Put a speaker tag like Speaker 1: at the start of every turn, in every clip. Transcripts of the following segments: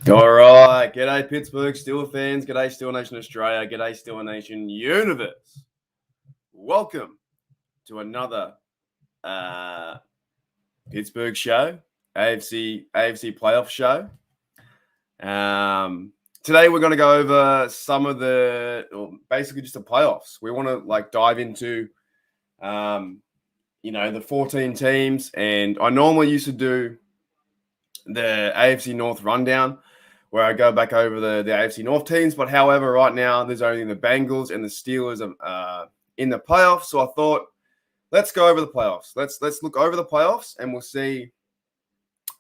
Speaker 1: All right. G'day, Pittsburgh Steelers fans. G'day, Steel Nation Australia. G'day, Steel Nation Universe. Welcome to another Pittsburgh show, AFC playoff show. Today we're going to go over some of basically just the playoffs. We want to dive into, the 14 teams. And I normally used to do the AFC North rundown, where I go back over the AFC North teams. But however, right now, there's only the Bengals and the Steelers in the playoffs. So I thought, let's go over the playoffs. Let's look over the playoffs, and we'll see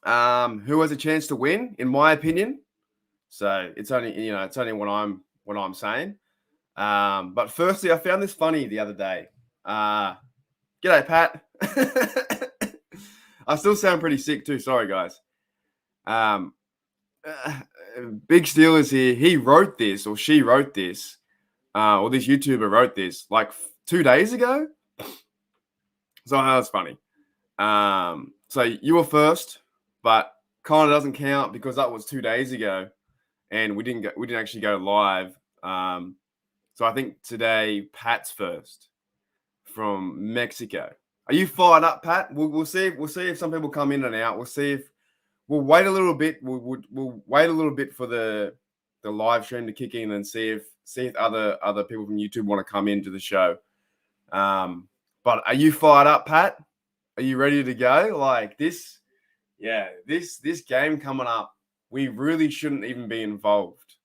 Speaker 1: who has a chance to win, in my opinion. So it's only what I'm saying. But firstly, I found this funny the other day. G'day, Pat. I still sound pretty sick too. Sorry, guys. Big Steelers here. He wrote this, or she wrote this, or this YouTuber wrote this like 2 days ago. So that's funny. So you were first, but kind of doesn't count because that was 2 days ago, and we didn't actually go live. So I think today Pat's first from Mexico. Are you fired up, Pat? We'll see. We'll see if some people come in and out. We'll see if we'll wait a little bit. We'll wait a little bit for the live stream to kick in and see if other people from YouTube want to come into the show. But are you fired up, Pat? Are you ready to go? Like this? Yeah, this game coming up, we really shouldn't even be involved.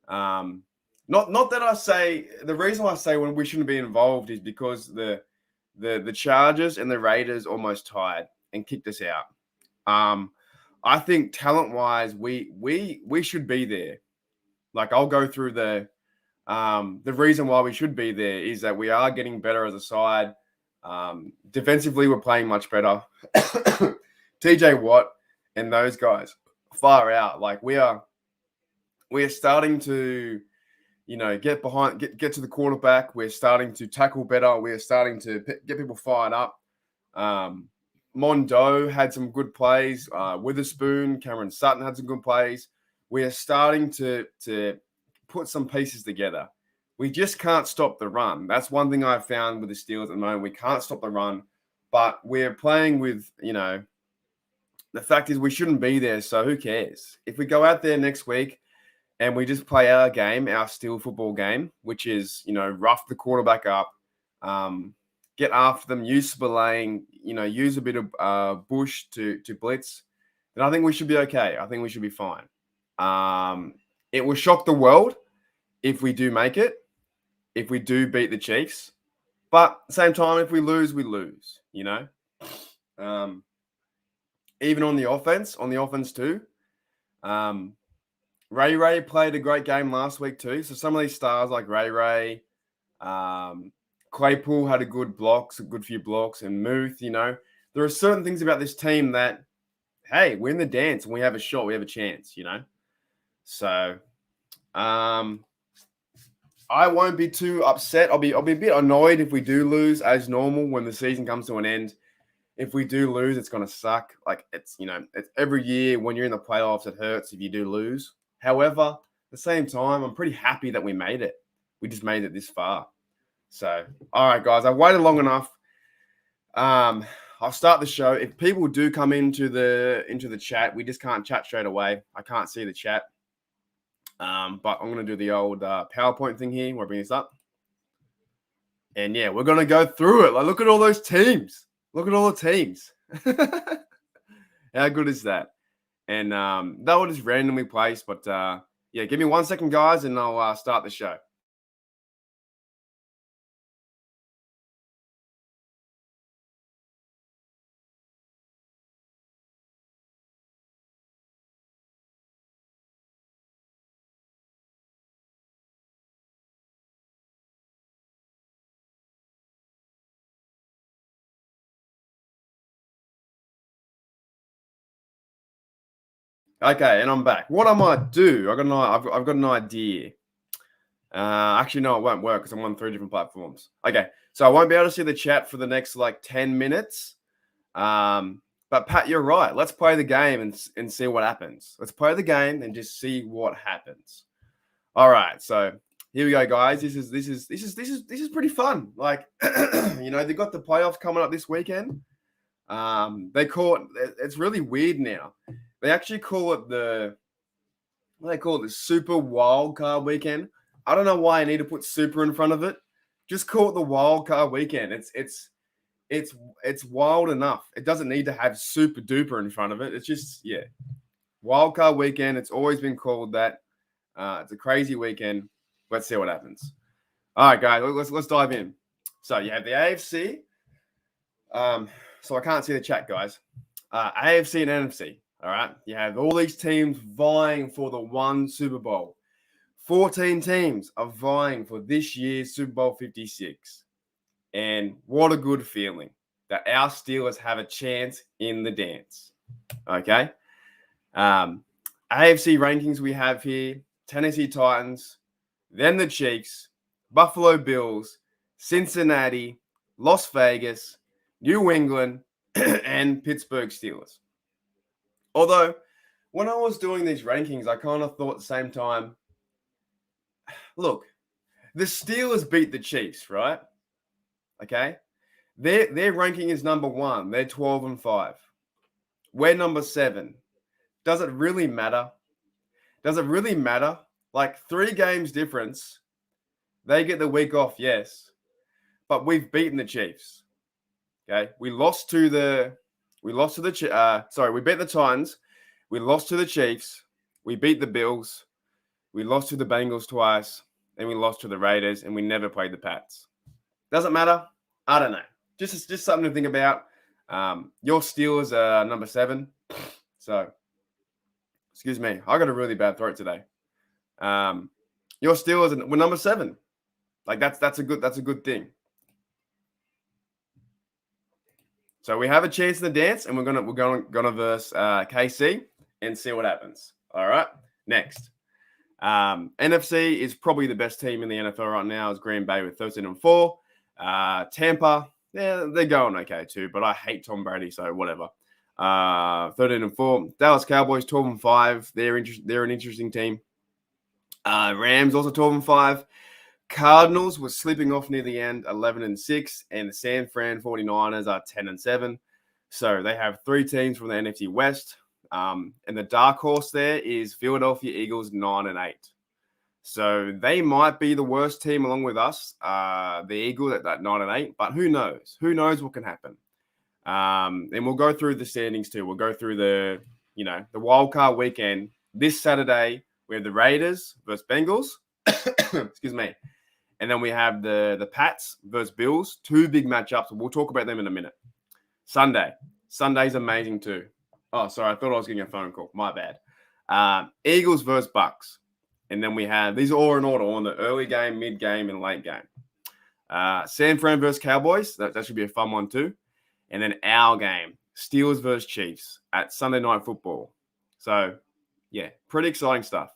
Speaker 1: Not that I say, the reason why I say when we shouldn't be involved is because the Chargers and the Raiders almost tied and kicked us out. I think talent-wise, we should be there. Like, I'll go through the reason why we should be there is that we are getting better as a side. Defensively, we're playing much better. TJ Watt and those guys far out. Like, we are starting to, get behind, get to the quarterback. We're starting to tackle better. We're starting to get people fired up. Mondo had some good plays. Witherspoon, Cameron Sutton had some good plays. We are starting to put some pieces together. We just can't stop the run. That's one thing I've found with the Steelers at the moment. We can't stop the run, but we're playing with, the fact is we shouldn't be there, so who cares? If we go out there next week and we just play our game, our Steel football game, which is, rough the quarterback up, get after them, use Spillane, use a bit of Bush to blitz, then I think we should be okay. I think we should be fine. It will shock the world if we do make it, if we do beat the Chiefs. But at the same time, if we lose, we lose, even on the offense too. Ray played a great game last week too. So some of these stars like Ray, Claypool had a good few blocks, and Muth, there are certain things about this team that, hey, we're in the dance and we have a shot, we have a chance, So, I won't be too upset. I'll be a bit annoyed if we do lose, as normal when the season comes to an end. If we do lose, it's going to suck. Like, it's every year when you're in the playoffs, it hurts if you do lose. However, at the same time, I'm pretty happy that we made it. We just made it this far. So, all right, guys, I've waited long enough. I'll start the show. If people do come into the chat, we just can't chat straight away. I can't see the chat. But I'm going to do the old PowerPoint thing here where I bring this up. And, yeah, we're going to go through it. Like, look at all those teams. Look at all the teams. How good is that? And that will just randomly place. But, yeah, give me 1 second, guys, and I'll start the show. Okay, and I'm back. What I might do, I've got an idea. Actually, no, it won't work because I'm on 3 different platforms. Okay, so I won't be able to see the chat for the next 10 minutes. But But Pat, you're right. Let's play the game and see what happens. Let's play the game and just see what happens. All right, so here we go, guys. This is pretty fun. Like, they've got the playoffs coming up this weekend. They call it's really weird now. They actually call it the Super Wild Card Weekend. I don't know why I need to put super in front of it. Just call it the Wild Card Weekend. It's wild enough. It doesn't need to have super duper in front of it. It's just Wild Card Weekend. It's always been called that. It's a crazy weekend. Let's see what happens. All right, guys, let's dive in. So you have the AFC. So I can't see the chat, guys. AFC and NFC. All right, you have all these teams vying for the one Super Bowl. 14 teams are vying for this year's Super Bowl 56. And what a good feeling that our Steelers have a chance in the dance. Okay. AFC rankings we have here: Tennessee Titans, then the Chiefs, Buffalo Bills, Cincinnati, Las Vegas, New England, and Pittsburgh Steelers. Although, when I was doing these rankings, I kind of thought at the same time, look, the Steelers beat the Chiefs, right? Okay. Their ranking is number 1. They're 12-5. We're number 7. Does it really matter? Does it really matter? Like 3 games difference. They get the week off, yes. But we've beaten the Chiefs. Okay. We beat the Titans. We lost to the Chiefs. We beat the Bills. We lost to the Bengals twice. And we lost to the Raiders. And we never played the Pats. Does it matter? I don't know. Just something to think about. Your Steelers are number 7. So, excuse me. I got a really bad throat today. Your Steelers were number 7. Like that's a good thing. So we have a chance in the dance, and we're gonna verse KC and see what happens. All right. Next, NFC is probably the best team in the NFL right now. Is Green Bay with 13-4. Tampa, they're going okay too, but I hate Tom Brady, so whatever. 13-4. Dallas Cowboys 12-5. They're an interesting team. Rams also 12-5. Cardinals were slipping off near the end, 11-6, and the San Fran 49ers are 10-7. So they have 3 teams from the NFC West. And the dark horse there is Philadelphia Eagles 9-8. So they might be the worst team along with us, the Eagles at that 9-8. But who knows? Who knows what can happen? And we'll go through the standings too. We'll go through the wild card weekend. This Saturday, we have the Raiders versus Bengals. Excuse me. And then we have the Pats versus Bills. 2 big matchups. We'll talk about them in a minute. Sunday's amazing too. Oh, sorry. I thought I was getting a phone call. My bad. Eagles versus Bucks. And then we have, these are all in order on the early game, mid game, and late game. San Fran versus Cowboys. That should be a fun one too. And then our game, Steelers versus Chiefs at Sunday Night Football. So, yeah, pretty exciting stuff.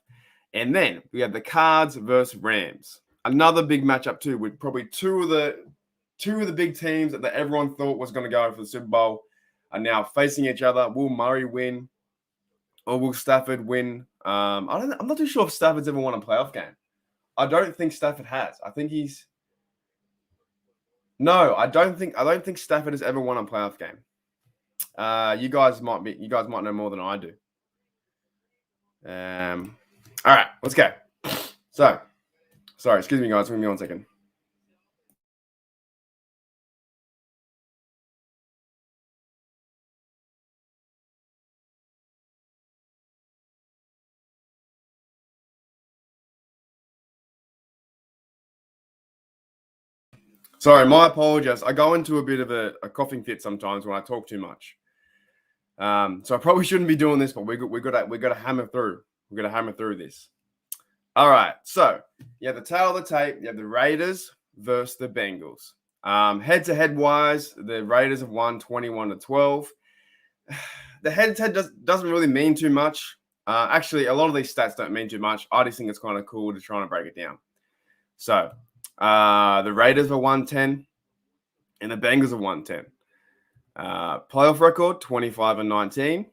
Speaker 1: And then we have the Cards versus Rams. Another big matchup too, with probably two of the big teams that everyone thought was going to go for the Super Bowl are now facing each other. Will Murray win, or will Stafford win? I'm not too sure if Stafford's ever won a playoff game. I don't think Stafford has. I think he's. No, I don't think Stafford has ever won a playoff game. You guys might know more than I do. All right, let's go. So, sorry, excuse me, guys. Give me 1 second. Sorry, my apologies. I go into a bit of a coughing fit sometimes when I talk too much. So I probably shouldn't be doing this, but we got to hammer through. We're going to hammer through this. All right. So you have the tail of the tape. You have the Raiders versus the Bengals. Head-to-head wise, the Raiders have won 21-12. The head-to-head doesn't really mean too much. Actually, a lot of these stats don't mean too much. I just think it's kind of cool to try and break it down. So the Raiders are 110 and the Bengals are 110. Playoff record 25-19.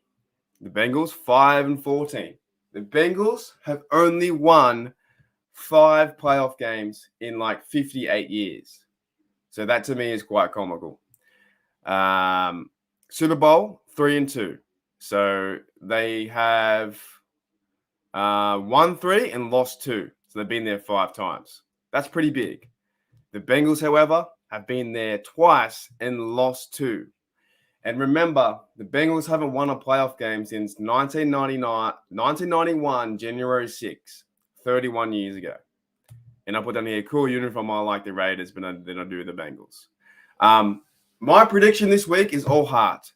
Speaker 1: The Bengals 5-14. The Bengals have only won 5 playoff games in like 58 years. So that to me is quite comical. Super Bowl 3-2. So they have won 3 and lost 2. So they've been there 5 times. That's pretty big. The Bengals, however, have been there twice and lost 2. And remember, the Bengals haven't won a playoff game since 1991, January 6, 31 years ago. And I put down here, cool uniform. I like the Raiders, but then I do the Bengals. My prediction this week is all heart.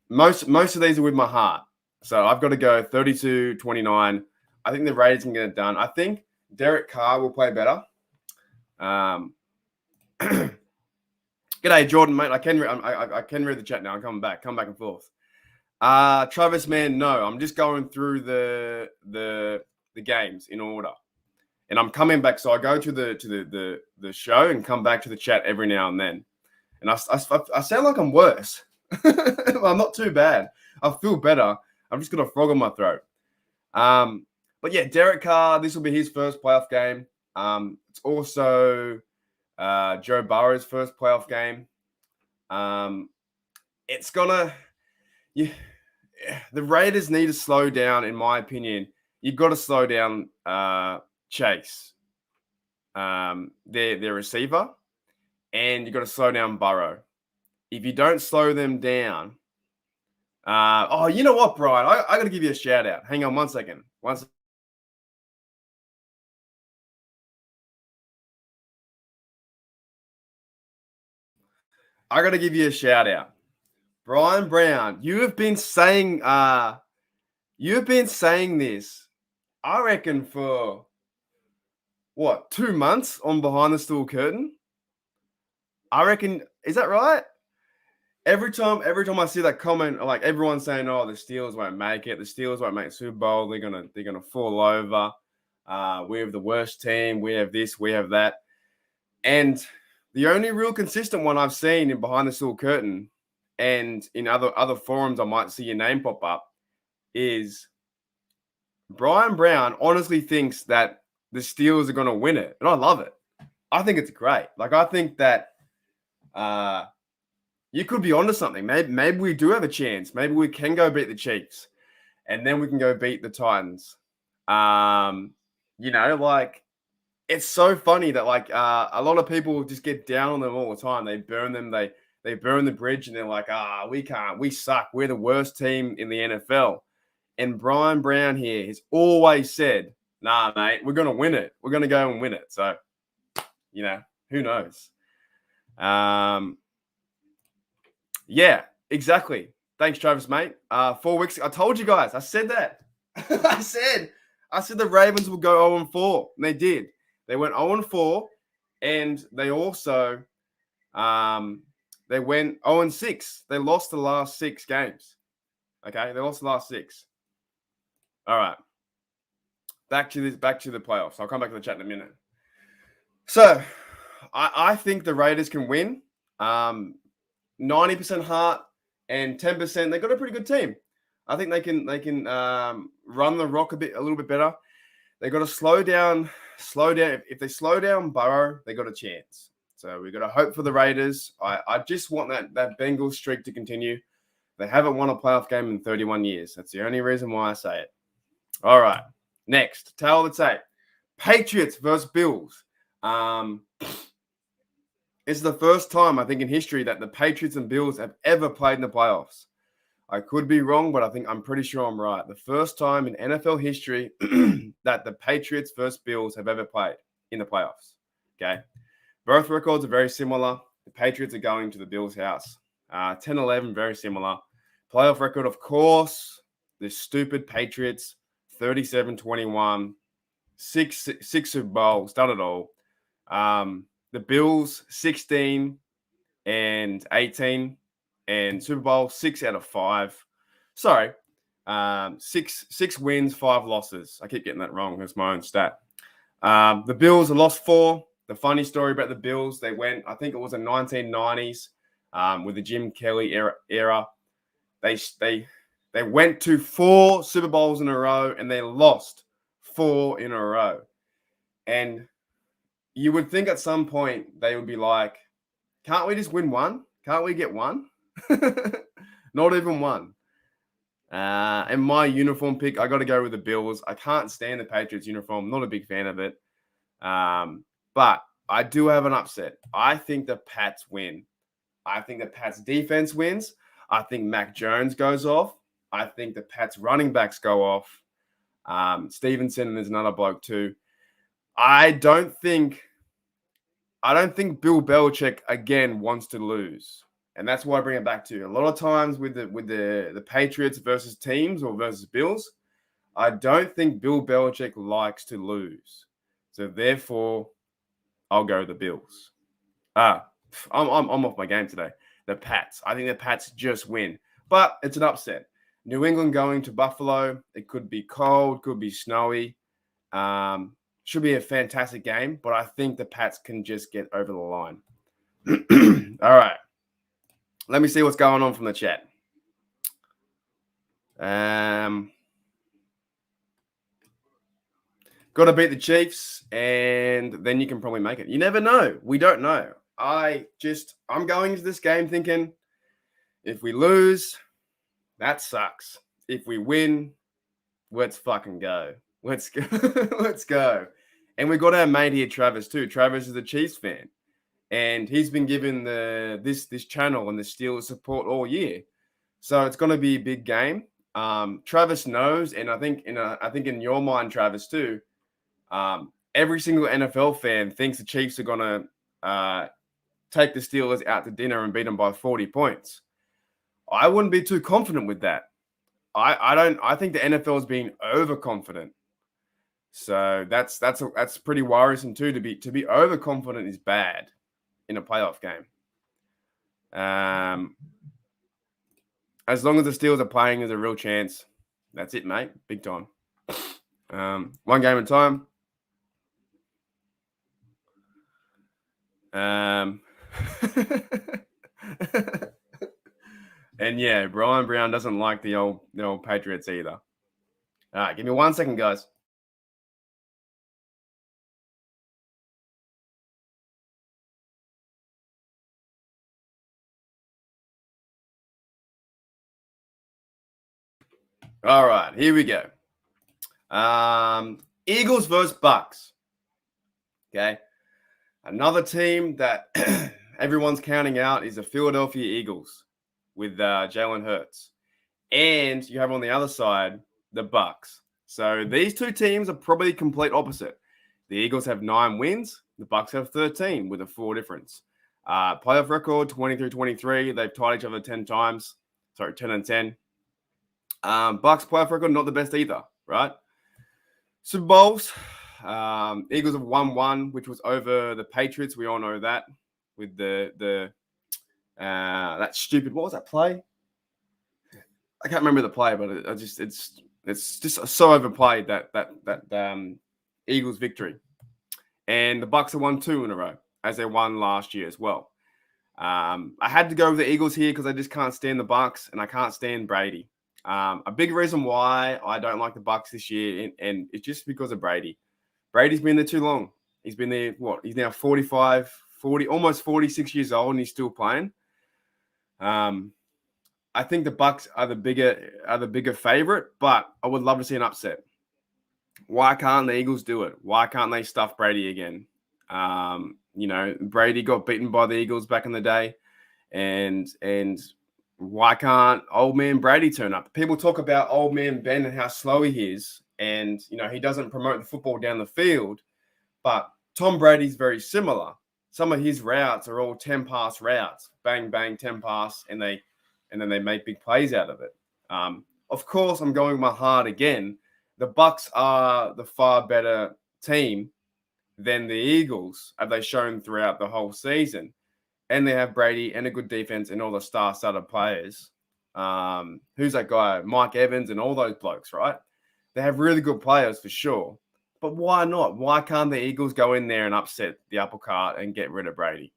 Speaker 1: Most of these are with my heart. So I've got to go 32-29. I think the Raiders can get it done. I think Derek Carr will play better. G'day, Jordan, mate. I can read the chat now. I'm coming back. Come back and forth. Travis, man, no. I'm just going through the games in order, and I'm coming back. So I go to the show and come back to the chat every now and then. And I sound like I'm worse. I'm not too bad. I feel better. I'm just got a frog in my throat. But yeah, Derek Carr. This will be his first playoff game. It's also Joe Burrow's first playoff game. It's gonna, the Raiders need to slow down, in my opinion. You've got to slow down Chase, their receiver, and you've got to slow down Burrow. If you don't slow them down, you know what, Brian? I got to give you a shout out. Hang on one second. I got to give you a shout out. Brian Brown, you have been saying this, I reckon, for what, 2 months on Behind the Steel Curtain? I reckon, is that right? Every time I see that comment, like everyone's saying, "Oh, the Steelers won't make it. The Steelers won't make the Super Bowl. They're gonna fall over. We have the worst team. We have this. We have that." And the only real consistent one I've seen in Behind the Steel Curtain, and in other forums, I might see your name pop up, is Brian Brown honestly thinks that the Steelers are going to win it, and I love it. I think it's great. Like, I think that you could be onto something. Maybe we do have a chance. Maybe we can go beat the Chiefs, and then we can go beat the Titans. Like, it's so funny that like a lot of people just get down on them all the time. They burn them. They burn the bridge, and they're like, we can't. We suck. We're the worst team in the NFL. And Brian Brown here has always said, "Nah, mate, we're going to win it. We're going to go and win it." So, who knows? Yeah, exactly. Thanks, Travis, mate. 4 weeks. I told you guys. I said that. I said the Ravens will go 0-4, and they did. They went 0-4, and they also they went 0-6. They lost the last 6 games. Okay, they lost the last 6. All right. Back to the playoffs. I'll come back to the chat in a minute. So, I think the Raiders can win. 90% heart and 10%. They've got a pretty good team. I think they can run the rock a little bit better. They got to slow down. If they slow down Burrow, they got a chance. So we got to hope for the Raiders. I just want that Bengals streak to continue. They haven't won a playoff game in 31 years. That's the only reason why I say it. All right. Next, tale of the tape. Patriots versus Bills. It's the first time, I think, in history that the Patriots and Bills have ever played in the playoffs. I could be wrong, but I'm pretty sure I'm right. The first time in NFL history that the Patriots versus Bills have ever played in the playoffs. Okay. Both records are very similar. The Patriots are going to the Bills' house. 10-11, very similar. Playoff record, of course, the stupid Patriots, 37-21, six Super Bowls, done it all. The Bills, 16-18, and Super Bowl 6 out of 5. Sorry, 6 wins, 5 losses. I keep getting that wrong. That's my own stat. The Bills have lost 4. The funny story about the Bills, they went, I think it was the 1990s, with the Jim Kelly era. They went to 4 Super Bowls in a row and they lost 4 in a row. And you would think at some point they would be like, can't we just win one? Can't we get one? Not even one. And my uniform pick, I got to go with the Bills. I can't stand the Patriots uniform. Not a big fan of it. But I do have an upset. I think the Pats win. I think the Pats defense wins. I think Mac Jones goes off. I think the Pats running backs go off. Stevenson and there's another bloke too. I don't think Bill Belichick again wants to lose. And that's why I bring it back to. A lot of times with the Patriots versus teams or versus Bills, I don't think Bill Belichick likes to lose. So therefore, I'll go the Bills. I'm off my game today. The Pats. I think the Pats just win. But it's an upset. New England going to Buffalo. It could be cold, could be snowy. Should be a fantastic game, but I think the Pats can just get over the line. All right. Let me see what's going on from the chat. Got to beat the Chiefs, and then you can probably make it. You never know. We don't know. I'm going into this game thinking, if we lose, that sucks. If we win, let's fucking go. Let's go. Let's go. And we got our mate here, Travis, too. Travis is a Chiefs fan. And he's been given this channel and the Steelers support all year. So it's going to be a big game. Travis knows, and I think in your mind, Travis, too, every single NFL fan thinks the Chiefs are going to take the Steelers out to dinner and beat them by 40 points. I wouldn't be too confident with that. I think the NFL is being overconfident. So that's pretty worrisome too. To be overconfident is bad in a playoff game. As long as the Steelers are playing, there's a real chance. That's it, mate. Big time. One game at a time. And yeah, Brian Brown doesn't like the old Patriots either. All right, give me 1 second, guys. All right, here we go. Eagles versus Bucks. Okay. Another team that everyone's counting out is the Philadelphia Eagles with Jalen Hurts. And you have on the other side, the Bucks. So these two teams are probably complete opposite. The Eagles have 9 wins. The Bucks have 13 with a 4 difference. Playoff record, 23-23. They've tied each other 10 times. Sorry, 10 and 10. Bucks playoff record, not the best either, right? Super Bowls. Eagles have won 1, which was over the Patriots. We all know that with the that stupid. What was that play? I can't remember the play, but it's just so overplayed that Eagles victory. And the Bucks have won 2 in a row, as they won last year as well. I had to go with the Eagles here because I just can't stand the Bucks and I can't stand Brady. A big reason why I don't like the Bucks this year, and it's just because of Brady. Brady's been there too long. He's been there, he's now 45, 40, almost 46 years old, and he's still playing. I think the Bucks are the bigger favorite, but I would love to see an upset. Why can't the Eagles do it? Why can't they stuff Brady again? Brady got beaten by the Eagles back in the day, and why can't old man Brady turn up? People talk about old man Ben and how slow he is, and he doesn't promote the football down the field. But Tom Brady's very similar. Some of his routes are all 10-pass routes, bang bang 10-pass, and then they make big plays out of it. Of course, I'm going with my heart again. The Bucks are the far better team than the Eagles, have they shown throughout the whole season. And they have Brady and a good defense and all the star-studded players. Who's that guy? Mike Evans and all those blokes, right? They have really good players for sure. But why not? Why can't the Eagles go in there and upset the apple cart and get rid of Brady?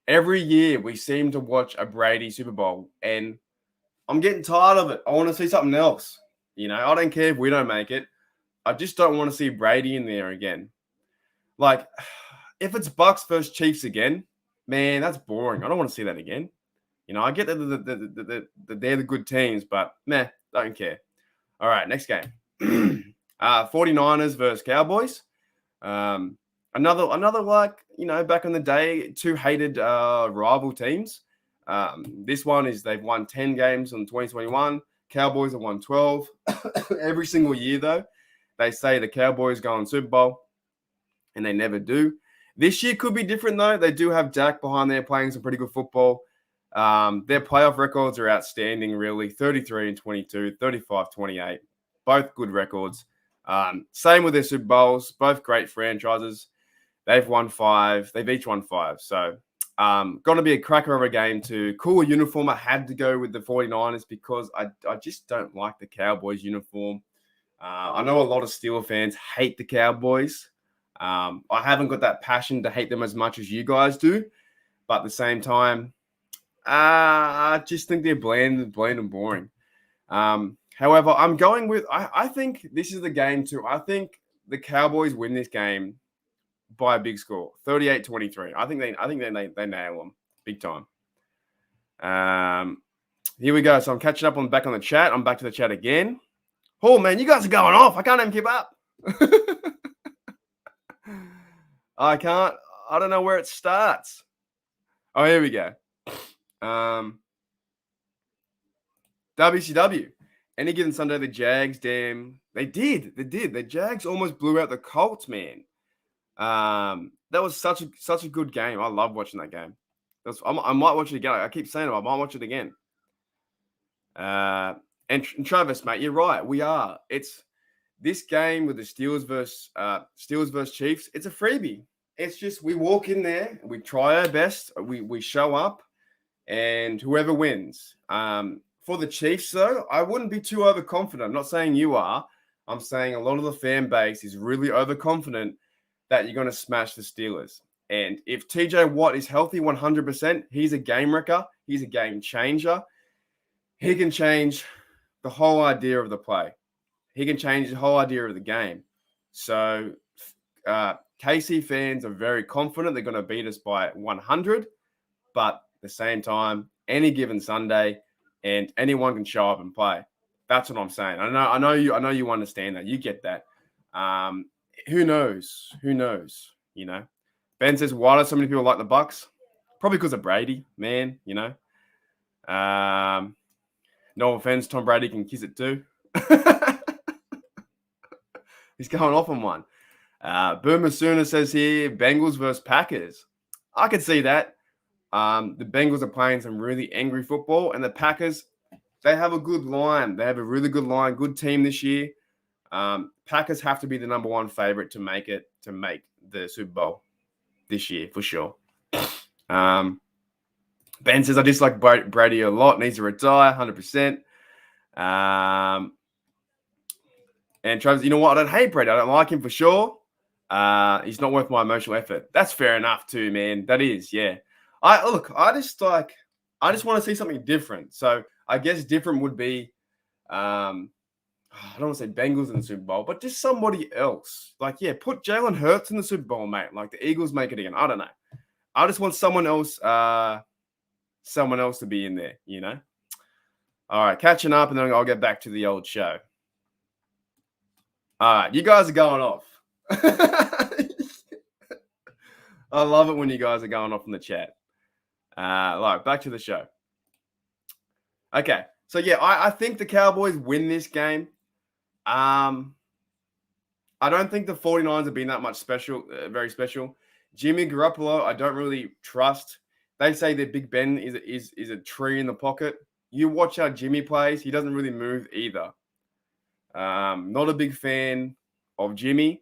Speaker 1: Every year we seem to watch a Brady Super Bowl, and I'm getting tired of it. I want to see something else. I don't care if we don't make it. I just don't want to see Brady in there again. Like, if it's Bucks versus Chiefs again, man, that's boring. I don't want to see that again. I get that they're the good teams, but meh, don't care. All right, next game. 49ers versus Cowboys. Another back in the day, two hated rival teams. This one is they've won 10 games in 2021. Cowboys have won 12. Every single year, though, they say the Cowboys go on Super Bowl, and they never do. This year could be different, though. They do have Dak behind there playing some pretty good football. Their playoff records are outstanding, really. 33-22, 35-28. Both good records. Same with their Super Bowls. Both great franchises. They've won 5. They've each won 5. So, going to be a cracker of a game to cool uniform. I had to go with the 49ers because I just don't like the Cowboys uniform. I know a lot of Steelers fans hate the Cowboys. I haven't got that passion to hate them as much as you guys do. But at the same time, I just think they're bland and boring. However, I'm going with I think this is the game too. I think the Cowboys win this game by a big score, 38-23. I think they nail them big time. Here we go. So I'm catching up back on the chat. I'm back to the chat again. Oh man, you guys are going off. I can't even keep up. I can't. I don't know where it starts. Oh, here we go. WCW. Any given Sunday, the Jags, they did. The Jags almost blew out the Colts, man. That was such a good game. I love watching that game. I might watch it again. I keep saying it. I might watch it again. And Travis, mate, you're right. We are. It's this game with the Steelers versus Chiefs. It's a freebie. It's just we walk in there, we try our best, we show up, and whoever wins. For the Chiefs, though, I wouldn't be too overconfident. I'm not saying you are. I'm saying a lot of the fan base is really overconfident that you're going to smash the Steelers. And if TJ Watt is healthy 100%, he's a game wrecker. He's a game changer. He can change the whole idea of the play. He can change the whole idea of the game. So KC fans are very confident they're going to beat us by 100. But at the same time, any given Sunday, and anyone can show up and play. That's what I'm saying. I know you understand that. You get that. Who knows? Ben says, why do so many people like the Bucks? Probably because of Brady, man. No offense, Tom Brady can kiss it too. He's going off on one. Boomer Sooner says here, Bengals versus Packers. I could see that. The Bengals are playing some really angry football, and the Packers, they have a good line. They have a really good line, good team this year. Packers have to be the number one favorite to make the Super Bowl this year for sure. Ben says, I dislike Brady a lot, needs to retire 100%. And Travis, you know what? I don't hate Brady. I don't like him for sure. He's not worth my emotional effort. That's fair enough too, man. That is, yeah. I just want to see something different. So I guess different would be, I don't want to say Bengals in the Super Bowl, but just somebody else. Like, yeah, put Jalen Hurts in the Super Bowl, mate. Like the Eagles make it again. I don't know. I just want someone else to be in there, All right, catching up, and then I'll get back to the old show. All right, you guys are going off. I love it when you guys are going off in the chat. Back to the show. Okay, so yeah, I think the Cowboys win this game. I don't think the 49ers have been that much very special. Jimmy Garoppolo, I don't really trust. They say that Big Ben is a tree in the pocket. You watch how Jimmy plays; he doesn't really move either. Not a big fan of Jimmy.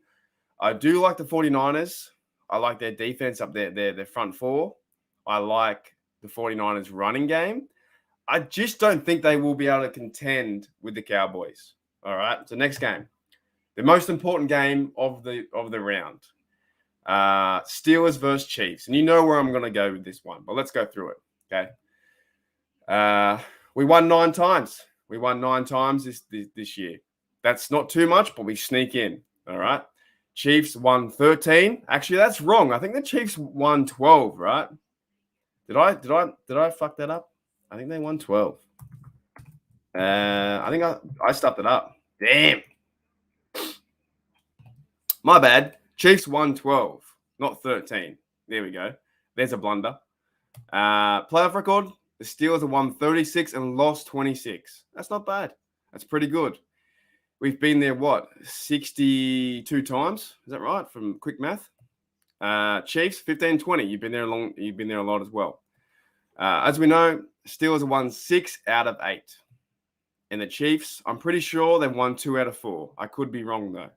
Speaker 1: I do like the 49ers. I like their defense up there, their front four. I like the 49ers running game. I just don't think they will be able to contend with the Cowboys. All right, so next game. The most important game of the round. Steelers versus Chiefs. And you know where I'm going to go with this one, but let's go through it. Okay. We won 9 times. We won 9 times this year. That's not too much, but we sneak in. All right. Chiefs won 13. Actually, that's wrong. I think the Chiefs won 12, right? Did I fuck that up? I think they won 12. I think I stuffed it up. Damn. My bad. Chiefs won 12, not 13. There we go. There's a blunder. Playoff record, the Steelers have won 36 and lost 26. That's not bad. That's pretty good. We've been there, 62 times? Is that right? From quick math. Chiefs, 15, 20. You've been there a lot as well. As we know, Steelers have won 6 out of 8. And the Chiefs, I'm pretty sure they've won 2 out of 4. I could be wrong, though.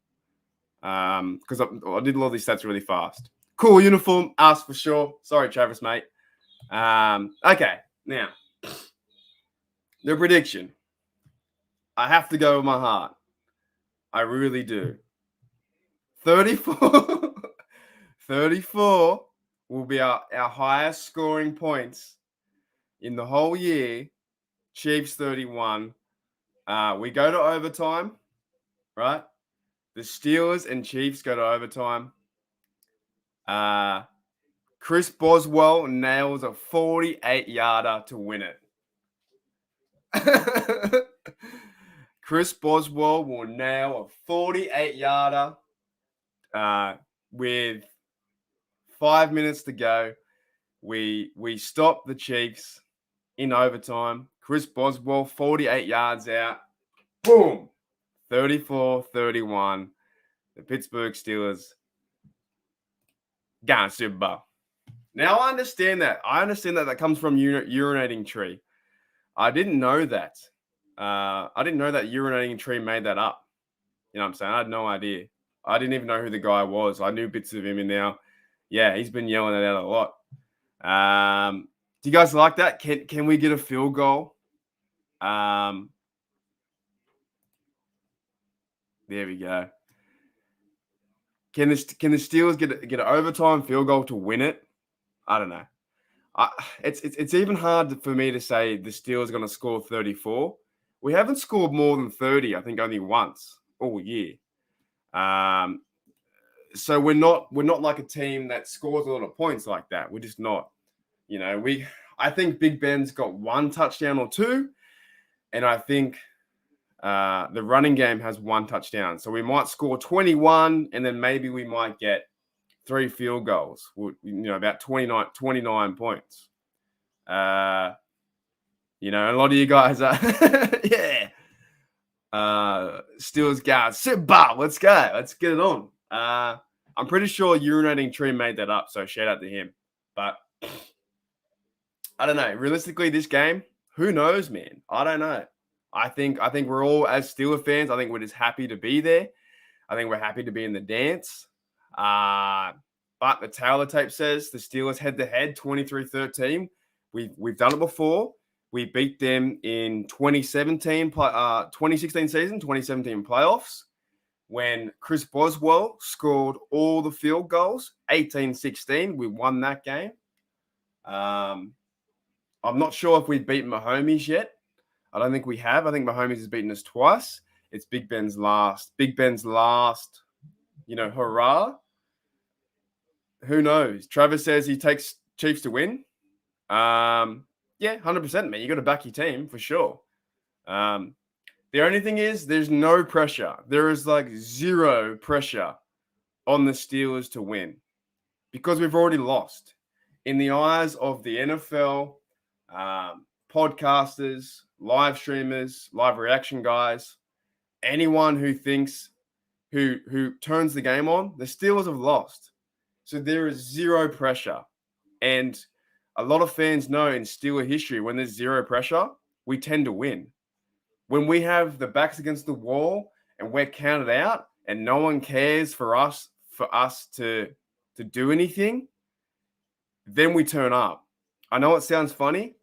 Speaker 1: Because I did a lot of these stats really fast. Cool uniform, us for sure. Sorry, Travis, mate. Okay, now, the prediction. I have to go with my heart. I really do. 34 will be our highest scoring points in the whole year. Chiefs 31. We go to overtime, right? The Steelers and Chiefs go to overtime. Chris Boswell nails a 48-yarder to win it. Chris Boswell will nail a 48-yarder with 5 minutes to go. We stop the Chiefs in overtime. Chris Boswell, 48 yards out. Boom. 34-31. The Pittsburgh Steelers going Super Bowl. Now, I understand that. That comes from urinating tree. I didn't know that. I didn't know that urinating tree made that up. You know what I'm saying? I had no idea. I didn't even know who the guy was. I knew bits of him, and now, yeah, he's been yelling it out a lot. Do you guys like that? Can we get a field goal? There we go. Can the Steelers get an overtime field goal to win it? I don't know. It's even hard for me to say the Steelers are going to score 34. We haven't scored more than 30, I think, only once all year. So we're not like a team that scores a lot of points like that. We're just not. You know, I think Big Ben's got 1 touchdown or 2, and I think the running game has 1 touchdown. So we might score 21, and then maybe we might get 3 field goals. About 29 points. A lot of you guys are, yeah. Steelers guard, sit bar. Let's go. Let's get it on. I'm pretty sure Urinating Tree made that up, so shout out to him. But I don't know. Realistically, this game, who knows, man? I don't know. I think we're all, as Steeler fans, I think we're just happy to be there. I think we're happy to be in the dance. But the Taylor tape says the Steelers head-to-head, 23-13. We've done it before. We beat them in 2016 season, 2017 playoffs, when Chris Boswell scored all the field goals, 18-16. We won that game. I'm not sure if we've beaten Mahomes yet. I don't think we have. I think Mahomes has beaten us twice. It's Big Ben's last, hurrah. Who knows? Travis says he takes Chiefs to win. Yeah, 100%, man. You got to back your team for sure. The only thing is there's no pressure. There is like 0 pressure on the Steelers to win because we've already lost. In the eyes of the NFL, podcasters, live streamers, live reaction guys, anyone who turns the game on, the Steelers have lost. So there is 0 pressure. And a lot of fans know in Steeler history, when there's 0 pressure, we tend to win. When we have the backs against the wall and we're counted out and no one cares for us to do anything, then we turn up. I know it sounds funny,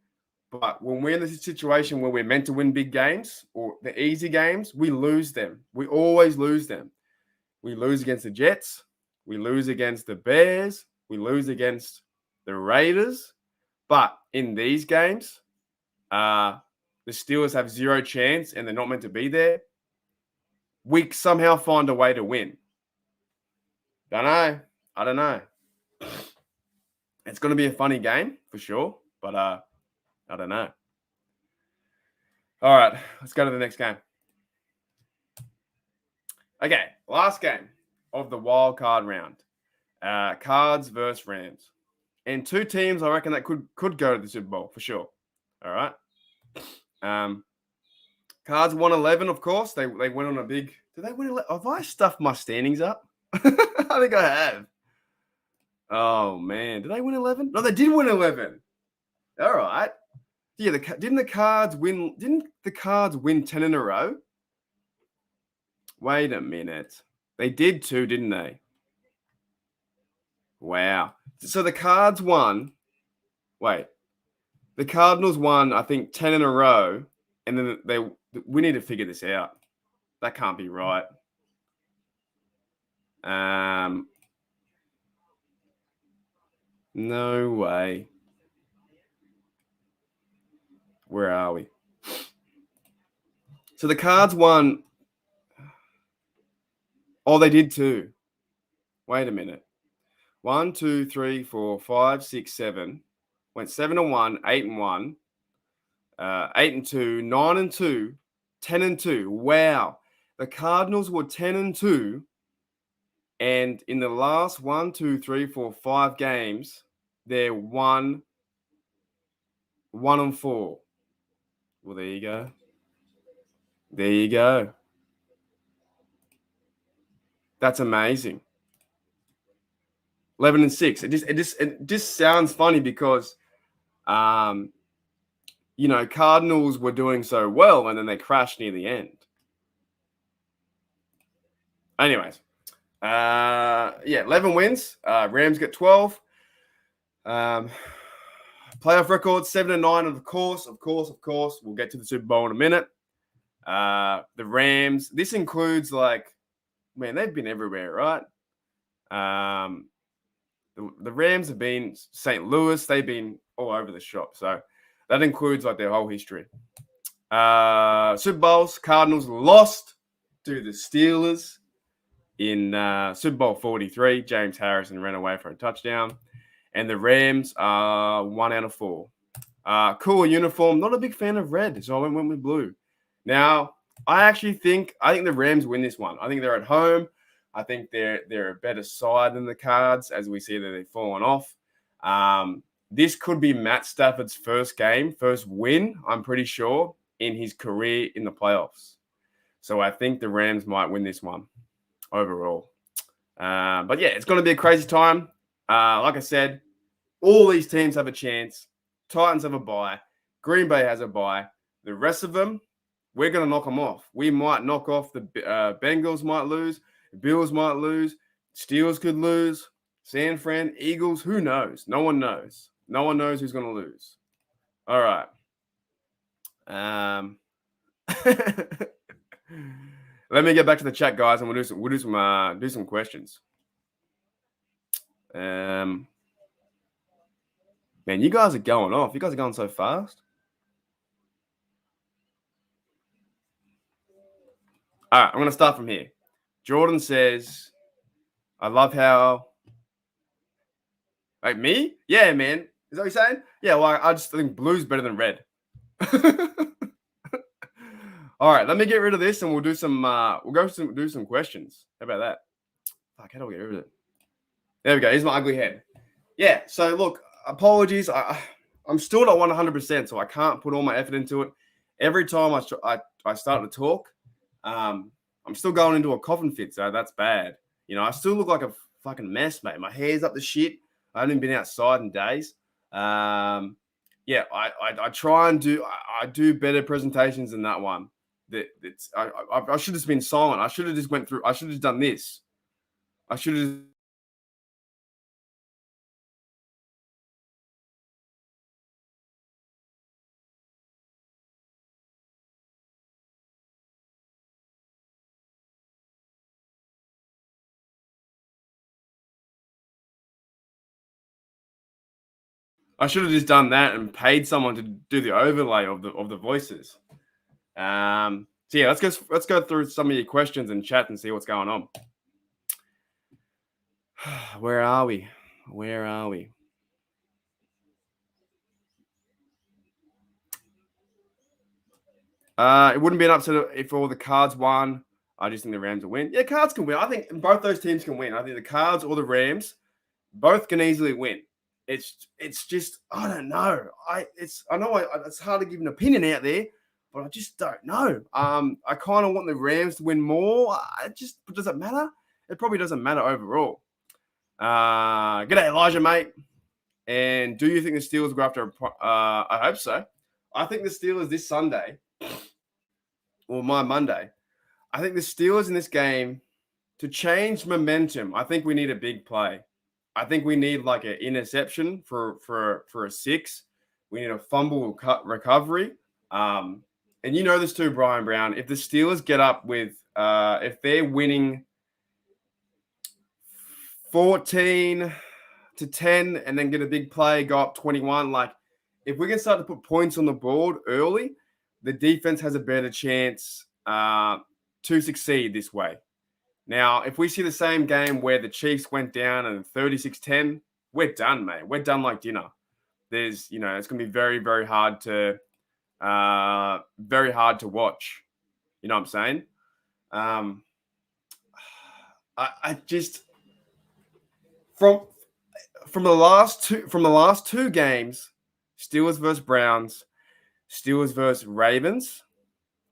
Speaker 1: but when we're in this situation where we're meant to win big games or the easy games, we lose them. We always lose them. We lose against the Jets. We lose against the Bears. We lose against the Raiders. But in these games, the Steelers have zero chance and they're not meant to be there. We somehow find a way to win. Don't know. I don't know. It's going to be a funny game for sure, but I don't know. All right, let's go to the next game. Okay, last game of the wild card round. Cards versus Rams. And two teams I reckon that could go to the Super Bowl for sure. All right. Cards won 11, of course. They went on a big. Did they win 11? Have I stuffed my standings up? I think I have. Oh man, did they win 11? No, they did win 11. All right. Yeah, didn't the Cards win? Didn't the Cards win 10 in a row? Wait a minute. They did too, didn't they? Wow. So the Cards won. Wait. The Cardinals won, I think, 10 in a row, and then we need to figure this out. That can't be right. No way. Where are we? So the Cards won. Oh, they did too. Wait a minute. 1, 2, 3, 4, 5, 6, 7. Went 7-1, 8-1, 8-2, 9-2, 10-2. Wow. The Cardinals were 10-2. And in the last 1, 2, 3, 4, 5 games, they're 1-4. Well, there you go. There you go. That's amazing. 11-6. It just sounds funny because, Cardinals were doing so well and then they crashed near the end. Anyways, 11 wins. Rams get 12. Playoff record 7-9. Of course. We'll get to the Super Bowl in a minute. The Rams. This includes they've been everywhere, right? The Rams have been St. Louis. They've been all over the shop. So that includes their whole history. Super Bowls. Cardinals lost to the Steelers in Super Bowl 43. James Harrison ran away for a touchdown. And the Rams are 1 out of 4. Cool uniform. Not a big fan of red, so I went with blue. Now, I think the Rams win this one. I think they're at home. I think they're a better side than the Cards, as we see that they've fallen off. This could be Matt Stafford's first win, I'm pretty sure, in his career in the playoffs. So I think the Rams might win this one overall. But yeah, it's going to be a crazy time. Like I said, all these teams have a chance. Titans have a bye. Green Bay has a bye. The rest of them, we're going to knock them off. We might knock off the Bengals might lose. Bills might lose. Steelers could lose. San Fran, Eagles, who knows? No one knows. No one knows who's going to lose. All right. Let me get back to the chat, guys, and we'll do some questions. Man, you guys are going off. You guys are going so fast. All right, I'm going to start from here. Jordan says, I love how... Like me? Yeah, man. Is that what you're saying? Yeah, well, I just think blue's better than red. All right, let me get rid of this and we'll do some do some questions. How about that? Fuck, how do I get rid of it? There we go. Here's my ugly head. Yeah, so look, apologies. I'm still not 100%, so I can't put all my effort into it. Every time I start to talk, I'm still going into a coughing fit, so that's bad. I still look like a fucking mess, mate. My hair's up to shit. I haven't been outside in days. I try and do better presentations than that one. I should have just been silent. I should have just went through. I should have done this. I should have I should have just done that and paid someone to do the overlay of the voices. So yeah, let's go through some of your questions and chat and see what's going on. Where are we? Where are we? It wouldn't be an upset if all the Cards won. I just think the Rams will win. Yeah, Cards can win. I think both those teams can win. I think the Cards or the Rams both can easily win. It's just I don't know. I know it's hard to give an opinion out there, but I just don't know. I kind of want the Rams to win more. Does it matter? It probably doesn't matter overall. G'day, Elijah, mate. And do you think the Steelers will go after? I hope so. I think the Steelers this Sunday or my Monday. I think the Steelers in this game to change momentum. I think we need a big play. I think we need like an interception for a 6. We need a fumble recovery. And you know this too, Brian Brown. If the Steelers get up with, if they're winning 14-10 and then get a big play, go up 21, like if we can start to put points on the board early, the defense has a better chance to succeed this way. Now, if we see the same game where the Chiefs went down and 36-10, we're done, mate. We're done like dinner. It's going to be very, very hard to watch. You know what I'm saying? I just from the last two games, Steelers versus Browns, Steelers versus Ravens,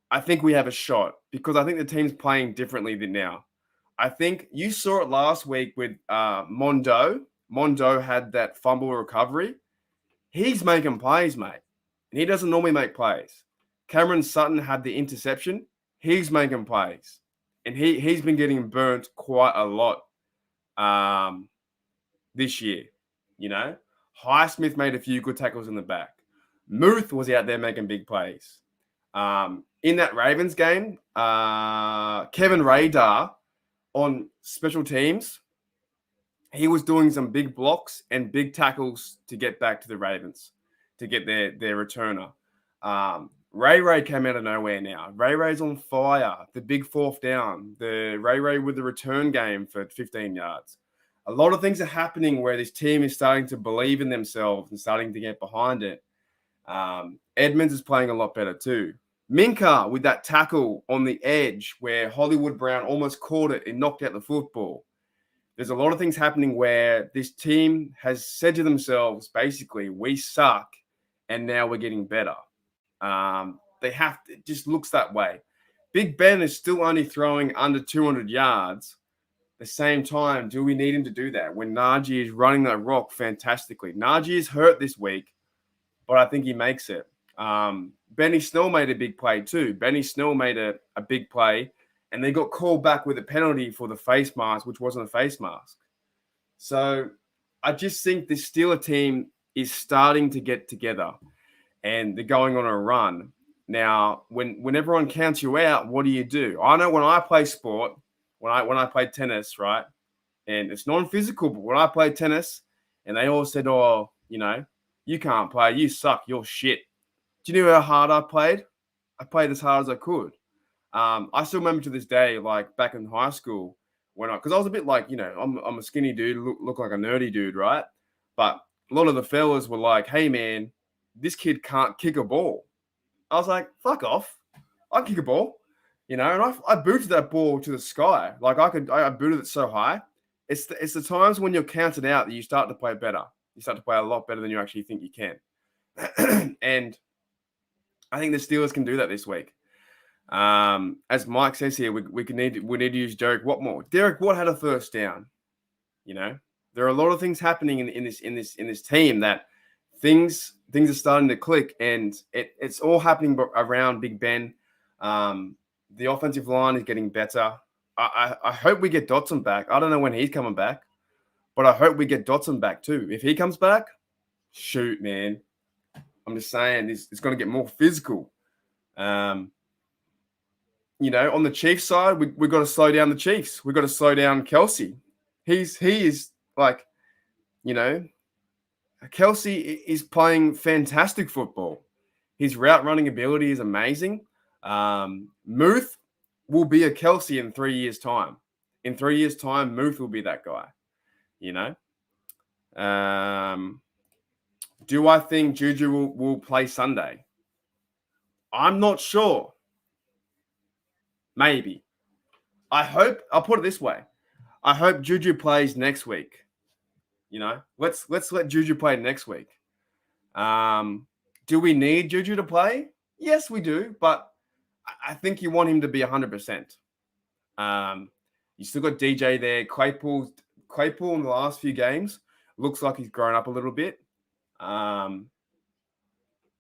Speaker 1: I think we have a shot because I think the team's playing differently than now. I think you saw it last week with Mondo. Mondo had that fumble recovery. He's making plays, mate. And he doesn't normally make plays. Cameron Sutton had the interception. He's making plays. And he's been getting burnt quite a lot this year. You know? Highsmith made a few good tackles in the back. Muth was out there making big plays. In that Ravens game, Kevin Radar on special teams, he was doing some big blocks and big tackles to get back to the Ravens, to get their returner. Ray came out of nowhere now. Ray's on fire. The big fourth down. The Ray with the return game for 15 yards. A lot of things are happening where this team is starting to believe in themselves and starting to get behind it. Edmonds is playing a lot better too. Minka with that tackle on the edge where Hollywood Brown almost caught it and knocked out the football. There's a lot of things happening where this team has said to themselves, basically, we suck and now we're getting better. It just looks that way. Big Ben is still only throwing under 200 yards. At the same time, do we need him to do that when Najee is running that rock fantastically? Najee is hurt this week, but I think he makes it. Benny Snell made a big play too. Benny Snell made a big play, and they got called back with a penalty for the face mask, which wasn't a face mask. So I just think the Steeler team is starting to get together, and they're going on a run. Now, when everyone counts you out, what do? I know when I play sport, when I play tennis, right, and it's non-physical, but when I play tennis, and they all said, oh, you can't play, you suck, you're shit. Do you know how hard I played? I played as hard as I could. I still remember to this day, like back in high school, because I was a bit like, I'm a skinny dude, look like a nerdy dude, right? But a lot of the fellas were like, hey man, this kid can't kick a ball. I was like, fuck off. I kick a ball, and I booted that ball to the sky. Like I booted it so high. It's the times when you're counted out that you start to play better. You start to play a lot better than you actually think you can. And I think the Steelers can do that this week. As Mike says here, we need to use Derek Watt more. Derek Watt had a first down. There are a lot of things happening in this team that things are starting to click, and it's all happening around Big Ben. The offensive line is getting better. I hope we get Dotson back. I don't know when he's coming back, but I hope we get Dotson back too. If he comes back, shoot, man. I'm just saying it's going to get more physical. On the Chiefs side, we've got to slow down the Chiefs. We've got to slow down Kelsey. He is like, Kelsey is playing fantastic football. His route running ability is amazing. Muth will be a Kelsey in 3 years' time. In 3 years' time, Muth will be that guy. You know. Do I think Juju will play Sunday? I'm not sure. Maybe. I hope. I'll put it this way. I hope Juju plays next week. You know, let's let Juju play next week. Do we need Juju to play? Yes, we do, but I think you want him to be 100%. You still got DJ there. Claypool in the last few games looks like he's grown up a little bit.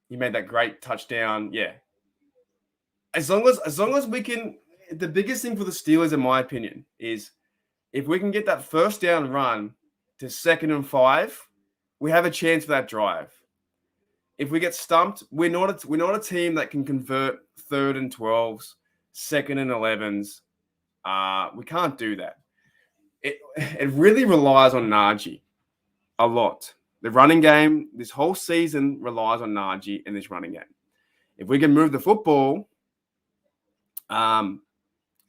Speaker 1: He made that great touchdown. Yeah. As long as we can, the biggest thing for the Steelers, in my opinion, is if we can get that first down run to 2nd and 5, we have a chance for that drive. If we get stumped, we're not a team that can convert 3rd and 12s, 2nd and 11s. We can't do that. It really relies on Najee a lot. The running game this whole season relies on Najee in this running game. If we can move the football, 2nd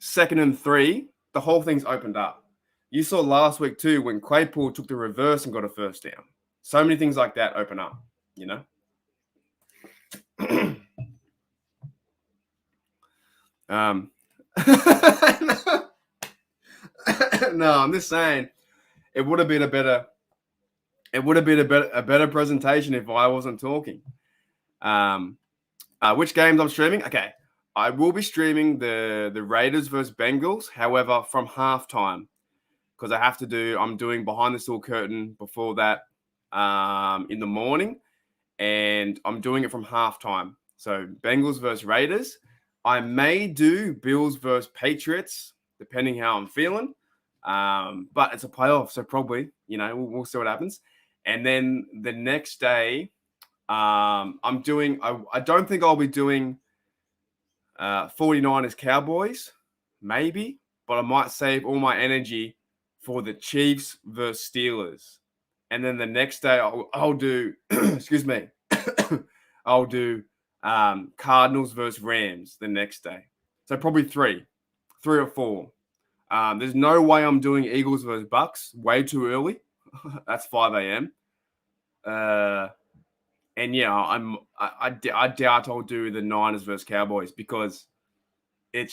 Speaker 1: and 3, the whole thing's opened up. You saw last week too when Claypool took the reverse and got a first down. So many things like that open up, you know. No, I'm just saying it would have been a better presentation if I wasn't talking. Which games I'm streaming? Okay, I will be streaming the Raiders versus Bengals. However, from halftime, because I'm doing behind the steel curtain before that in the morning, and I'm doing it from halftime. So Bengals versus Raiders. I may do Bills versus Patriots, depending how I'm feeling. But it's a playoff, so probably, we'll see what happens. And then the next day, I'm doing, I don't think I'll be doing 49ers Cowboys, maybe, but I might save all my energy for the Chiefs versus Steelers. And then the next day, I'll do, excuse me, I'll do Cardinals versus Rams the next day. So probably 3 or 4. There's no way I'm doing Eagles versus Bucks. Way too early. That's 5 a.m. And yeah, I doubt I'll do the Niners versus Cowboys because it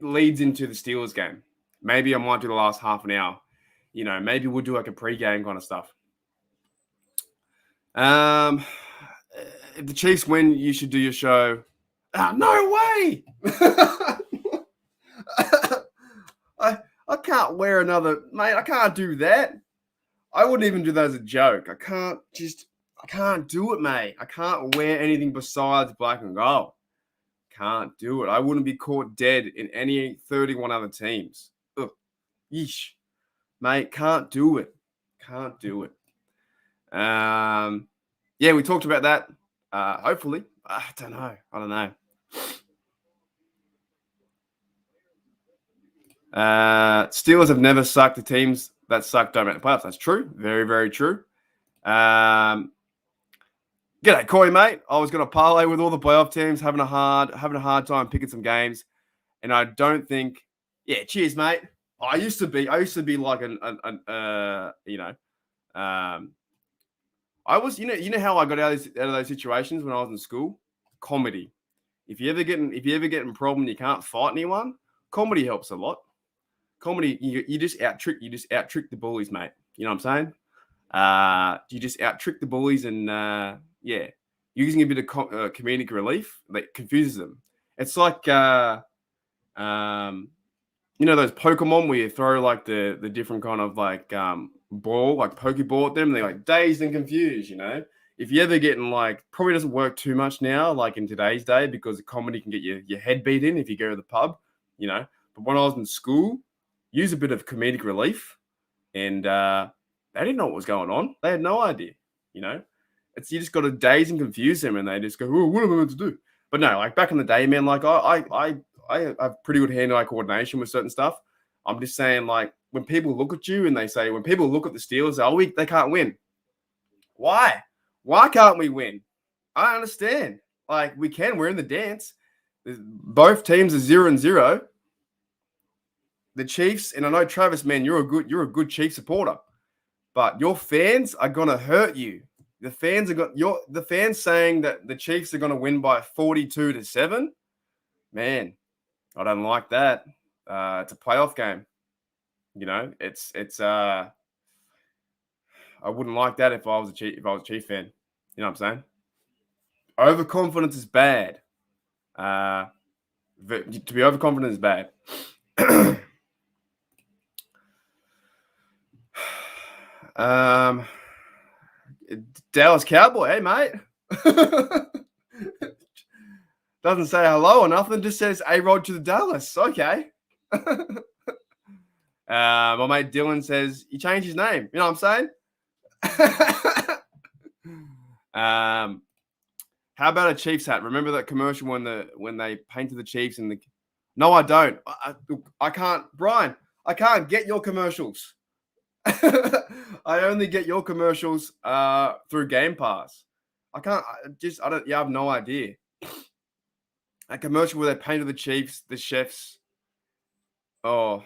Speaker 1: leads into the Steelers game. Maybe I might do the last half an hour. Maybe we'll do like a pre-game kind of stuff. If the Chiefs win, you should do your show. No way! I can't wear another, mate. I can't do that. I wouldn't even do that as a joke. I can't do it, mate. I can't wear anything besides black and gold. Can't do it. I wouldn't be caught dead in any 31 other teams. Ugh. Yeesh. Mate, can't do it. Can't do it. Yeah, we talked about that. Hopefully. I don't know. Steelers have never sucked. The teams that suck don't make the playoffs. That's true. Very, very true. G'day, Corey, mate. I was going to parlay with all the playoff teams, having a hard time picking some games, and I don't think. Yeah, cheers, mate. I used to be like I was, how I got out of those situations when I was in school? Comedy. If you ever get in a problem, you can't fight anyone. Comedy helps a lot. Comedy, you just out trick the bullies, mate. You know what I'm saying? You just out trick the bullies, and using a bit of comedic relief that confuses them. It's like those Pokemon where you throw like the different kind of like ball, like Pokeball at them, and they're like dazed and confused. If you ever getting like, probably doesn't work too much now, like in today's day, because the comedy can get your head beat in if you go to the pub. But when I was in school, use a bit of comedic relief, and they didn't know what was going on. They had no idea. You just got to daze and confuse them, and they just go, "Oh, what am I meant to do?" But no, like back in the day, man, like I have pretty good hand-eye coordination with certain stuff. I'm just saying, like, when people look at you and they say, when people look at the Steelers, they can't win. Why? Why can't we win? I don't understand. Like, we can. We're in the dance. Both teams are 0-0. The Chiefs, and I know Travis, man, you're a good Chiefs supporter, but your fans are gonna hurt you. The fans saying that the Chiefs are gonna win by 42-7. Man, I don't like that. It's a playoff game. You know, I wouldn't like that if I was a Chief fan. You know what I'm saying? Overconfidence is bad. To be overconfident is bad. Dallas Cowboy, hey mate. Doesn't say hello or nothing, just says A-Rod to the Dallas. Okay. My mate Dylan says he changed his name. You know what I'm saying? How about a Chiefs hat? Remember that commercial when they painted the Chiefs in the? No, I don't. I can't, Brian. I can't get your commercials. I only get your commercials through Game Pass. I can't. I don't. Yeah, I have no idea. A commercial where they painted the Chiefs, the chefs. Oh,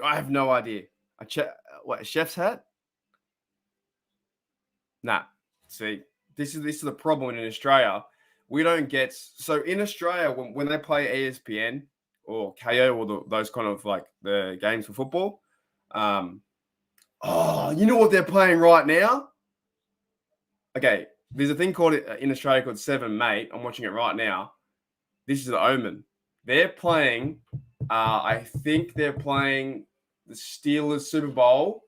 Speaker 1: I have no idea. A chef's hat? Nah. See, this is the problem in Australia. We don't get so in Australia when they play ESPN or KO or those kind of like the games for football. You know what they're playing right now? Okay, there's a thing called in Australia called Seven Mate. I'm watching it right now. This is the Omen. They're playing. I think they're playing the Steelers Super Bowl.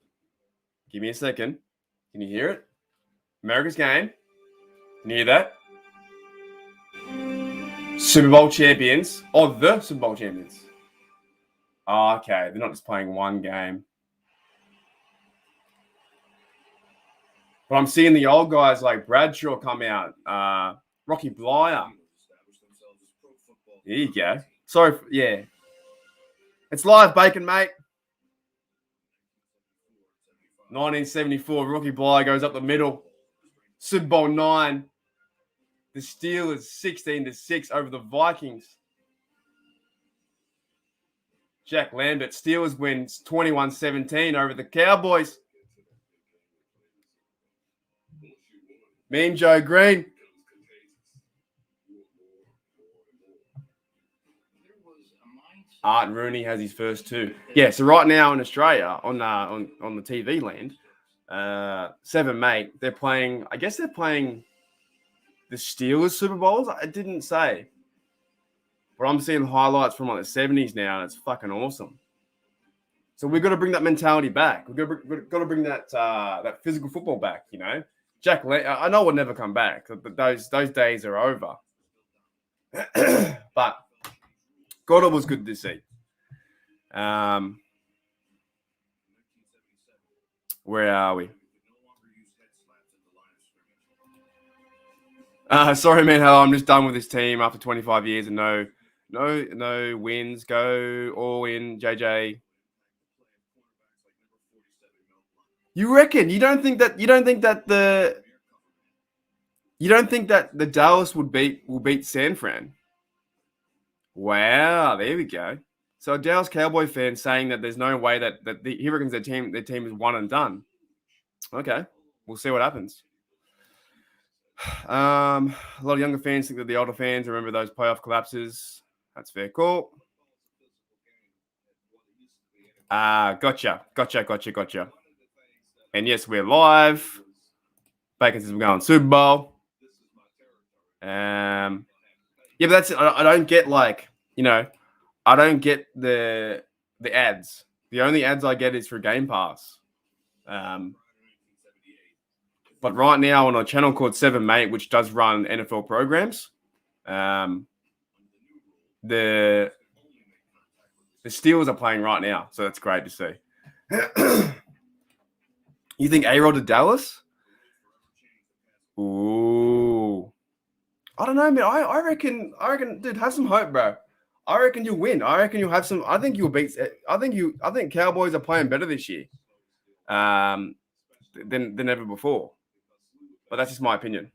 Speaker 1: Give me a second. Can you hear it? America's game. Can you hear that? Super Bowl champions. Oh, the Super Bowl champions. Oh, okay. They're not just playing one game. But I'm seeing the old guys like Bradshaw come out. Rocky Blyer. There you go. Sorry. Yeah. It's live, Bacon, mate. 1974. Rocky Blyer goes up the middle. Super Bowl 9. The Steelers 16-6 over the Vikings. Jack Lambert. Steelers wins 21-17 over the Cowboys. Mean Joe Green. Art Rooney has his first two. Yeah, so right now in Australia on the TV land, 7 Mate, they're playing. I guess they're playing the Steelers Super Bowls. I didn't say, but I'm seeing highlights from like the 70s now, and it's fucking awesome. So we've got to bring that mentality back. We've got to bring that physical football back. You know, I know we'll never come back, but those days are over. But God, it was good to see. Where are we? Sorry, man. Hello, I'm just done with this team after 25 years and no wins. Go all in, JJ. You reckon? You don't think that the Dallas will beat San Fran? Wow, there we go. So a Dallas Cowboy fan saying that there's no way that he reckons their team is one and done. Okay, we'll see what happens. A lot of younger fans think that the older fans remember those playoff collapses. That's fair call. Gotcha. And yes, we're live. Bacon says we're going Super Bowl. Yeah, but that's it. I don't get I don't get the ads. The only ads I get is for Game Pass. But right now on a channel called 7 Mate, which does run NFL programs, the Steelers are playing right now, so that's great to see. You think A-Rod to Dallas? Ooh. I don't know, man. I reckon, dude, have some hope, bro. I reckon you'll win. I reckon you'll have some. I think you'll beat. I think Cowboys are playing better this year, than ever before. But that's just my opinion.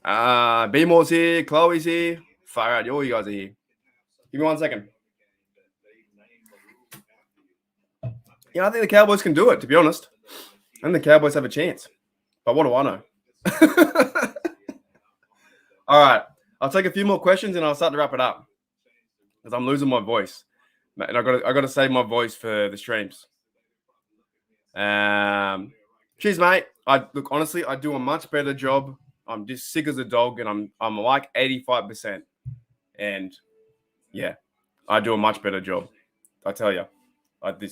Speaker 1: B-More's here. Chloe's here. Far out. All you guys are here. Give me 1 second. Yeah, I think the Cowboys can do it, to be honest. I think the Cowboys have a chance. But what do I know? All right. I'll take a few more questions and I'll start to wrap it up. Because I'm losing my voice. And I got to save my voice for the streams. Cheers, mate. Look, honestly, I do a much better job. I'm just sick as a dog, and I'm like 85%. And yeah, I do a much better job. I tell you,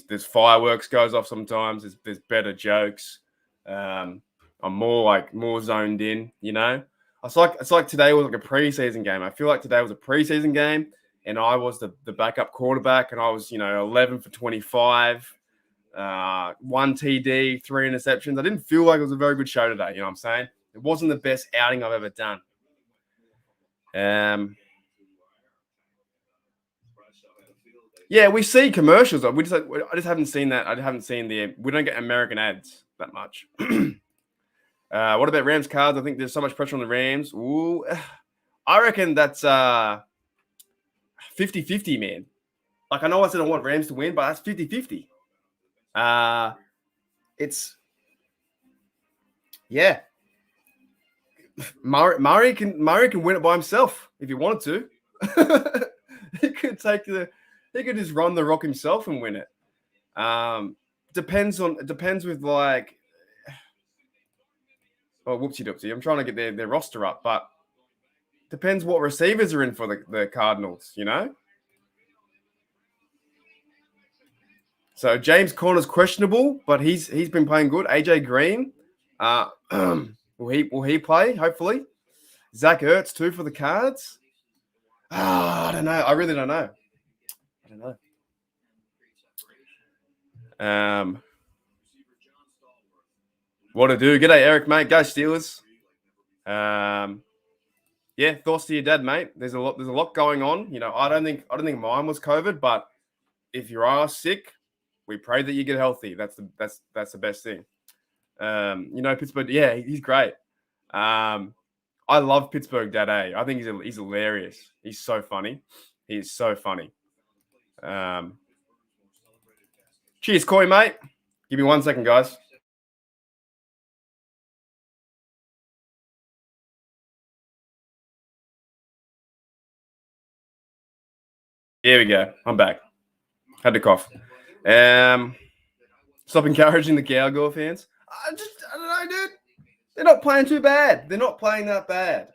Speaker 1: there's fireworks goes off sometimes. There's better jokes. I'm more zoned in. You know, it's like today was like a preseason game. I feel like today was a preseason game, and I was the backup quarterback, and I was 11 for 25. 1 TD, 3 interceptions. I didn't feel like it was a very good show today. You know what I'm saying? It wasn't the best outing I've ever done. Yeah, we see commercials. I just haven't seen that. I haven't seen we don't get American ads that much. What about Rams cards? I think there's so much pressure on the Rams. Ooh, I reckon that's 50-50, man. Like, I know I said I want Rams to win, but that's 50-50. Yeah. Murray can win it by himself if he wanted to. he could just run the rock himself and win it. Depends with like, oh, whoopsie doopsie. I'm trying to get their roster up, but depends what receivers are in for the Cardinals, you know? So James Conner's questionable, but he's been playing good. AJ Green, will he play? Hopefully, Zach Ertz too for the Cards. I don't know. I really don't know. I don't know. What to do? G'day, Eric, mate. Go Steelers. Yeah, thoughts to your dad, mate. There's a lot going on. You know, I don't think mine was COVID, but if you are sick, we pray that you get healthy. That's the best thing. Pittsburgh. Yeah, he's great. I love Pittsburgh Dad. I think he's hilarious. He's so funny. He is so funny. Cheers, Coy, mate. Give me 1 second, guys. Here we go. I'm back. Had to cough. Stop encouraging the Cowgirl fans. I don't know, dude. They're not playing too bad. They're not playing that bad.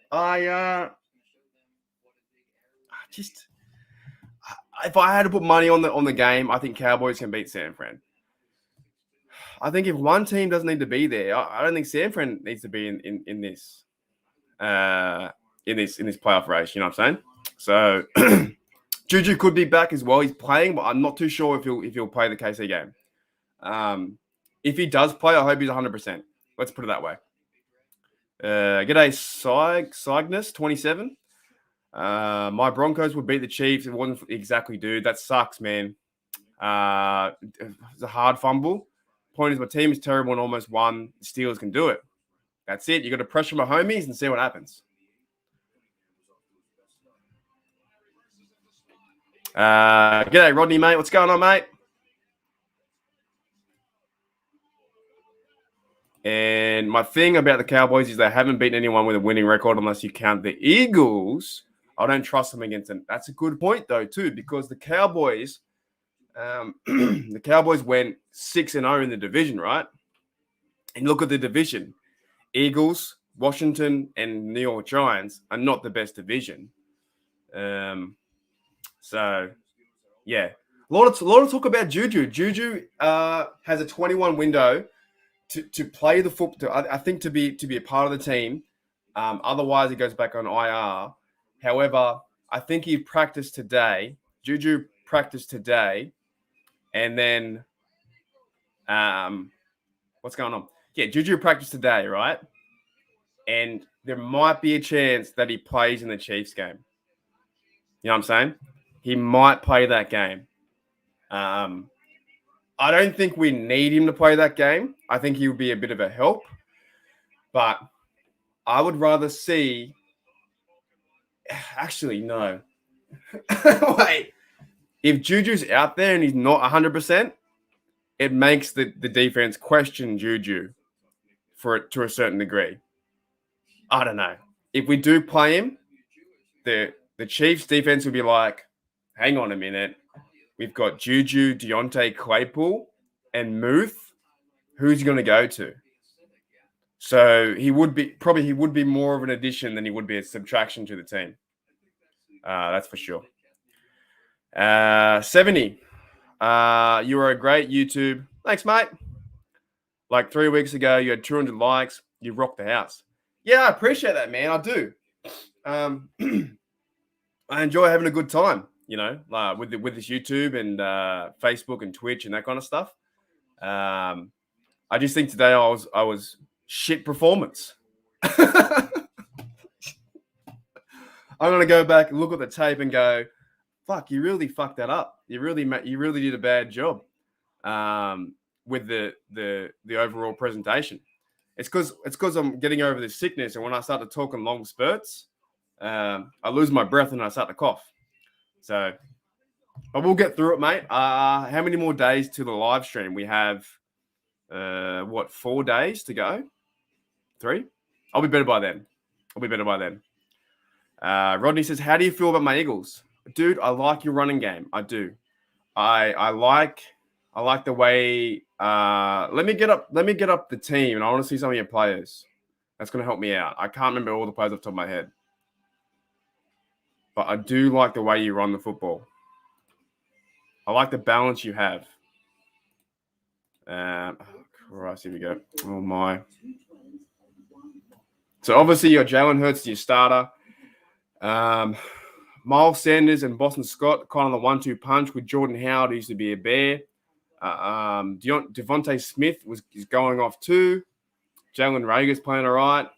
Speaker 1: If I had to put money on the game, I think Cowboys can beat San Fran. I think if one team doesn't need to be there, I don't think San Fran needs to be in this playoff race. You know what I'm saying? So Juju could be back as well. He's playing, but I'm not too sure if he'll play the KC game. If he does play, I hope he's 100%. Let's put it that way. G'day, Cygnus 27. My Broncos would beat the Chiefs. It wasn't exactly, dude. That sucks, man. It's a hard fumble. Point is, my team is terrible and almost won. The Steelers can do it. That's it. You got to pressure my homies and see what happens. G'day, Rodney, mate. What's going on, mate? And my thing about the Cowboys is they haven't beaten anyone with a winning record unless you count the Eagles. I don't trust them against them. That's a good point, though, too, because the Cowboys, the Cowboys went 6-0 in the division, right? And look at the division. Eagles, Washington, and New York Giants are not the best division. So, yeah. A lot of talk about Juju. Juju has a 21 window to play the football. I think to be a part of the team. Otherwise, he goes back on IR. However, I think he practiced today. Juju practiced today, and then what's going on? Yeah, Juju practiced today, right? And there might be a chance that he plays in the Chiefs game. You know what I'm saying? he might play that game. I don't think we need him to play that game. I think he would be a bit of a help. But I would rather see... Actually, no. Wait. If Juju's out there and he's not 100%, it makes the defense question Juju for it to a certain degree. I don't know. If we do play him, the Chiefs defense will be like, hang on a minute. We've got Juju, Deontay Claypool, and Muth. Who's he going to go to? So he would be more of an addition than he would be a subtraction to the team. That's for sure. 70. You were a great YouTube. Thanks, mate. Like 3 weeks ago, you had 200 likes. You rocked the house. Yeah, I appreciate that, man. I do. I enjoy having a good time, with this YouTube and Facebook and Twitch and that kind of stuff. I just think today I was shit performance. I'm gonna go back and look at the tape and go, "Fuck, you really fucked that up. You really did a bad job with the overall presentation." It's because I'm getting over this sickness, and when I start to talk in long spurts, I lose my breath and I start to cough. So, but we'll get through it, mate. How many more days to the live stream? We have 4 days to go? 3? I'll be better by then. Rodney says, how do you feel about my Eagles? Dude, I like your running game. I do. I like the way let me get up the team, and I want to see some of your players. That's going to help me out. I can't remember all the players off the top of my head. But I do like the way you run the football. I like the balance you have. Christ, here we go. Oh, my. So, obviously, your Jalen Hurts, your starter. Miles Sanders and Boston Scott, kind of the 1-2 punch with Jordan Howard, who used to be a Bear. Devontae Smith is going off too. Jalen Rager's playing all right.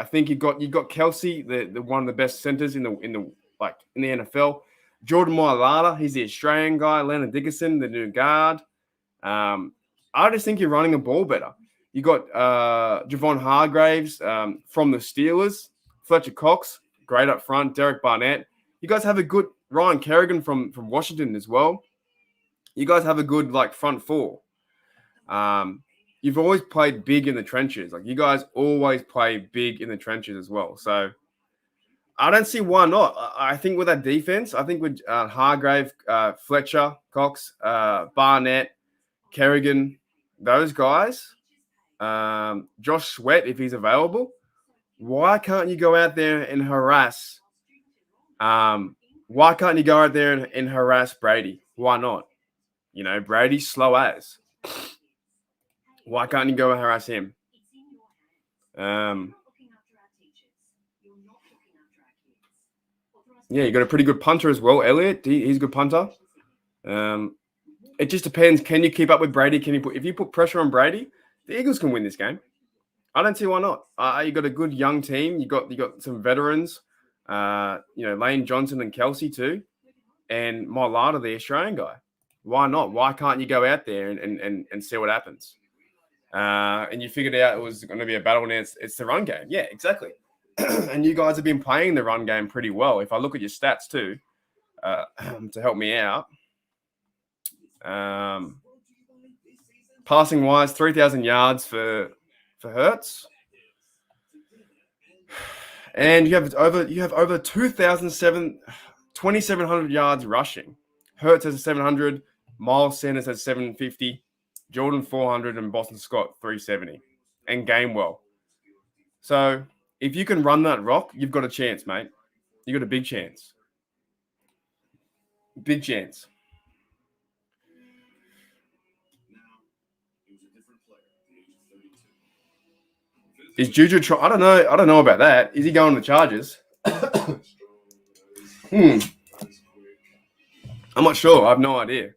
Speaker 1: I think you got Kelsey, the one of the best centers in the NFL. Jordan Mailata, he's the Australian guy. Landon Dickinson, the new guard. I just think you're running the ball better. You got Javon Hargraves from the Steelers. Fletcher Cox, great up front. Derek Barnett. You guys have a good Ryan Kerrigan from Washington as well. You guys have a good front four. You've always played big in the trenches. You guys always play big in the trenches as well. So I don't see why not. I think with that defense, I think with Hargrave, Fletcher, Cox, Barnett, Kerrigan, those guys, Josh Sweat, if he's available, why can't you go out there and harass? Why can't you go out there and harass Brady? Why not? Brady's slow as. Why can't you go and harass him? Yeah, you got a pretty good punter as well, Elliott. He's a good punter. It just depends. Can you keep up with Brady? If you put pressure on Brady, the Eagles can win this game. I don't see why not. You got a good young team. You got some veterans. Lane Johnson and Kelsey too, and Mailata, the Australian guy. Why not? Why can't you go out there and see what happens? And you figured out it was going to be a battle, and it's the run game. Yeah, exactly. And you guys have been playing the run game pretty well. If I look at your stats too, to help me out, passing wise, 3,000 yards for Hurts, and you have over 2,700 yards rushing. Hurts has 700, Miles Sanders has 750. Jordan 400 and Boston Scott 370 and Gainwell. So if you can run that rock, you've got a chance, mate. You got a big chance. Big chance. Is Juju? I don't know. I don't know about that. Is he going to the Chargers? I'm not sure. I have no idea.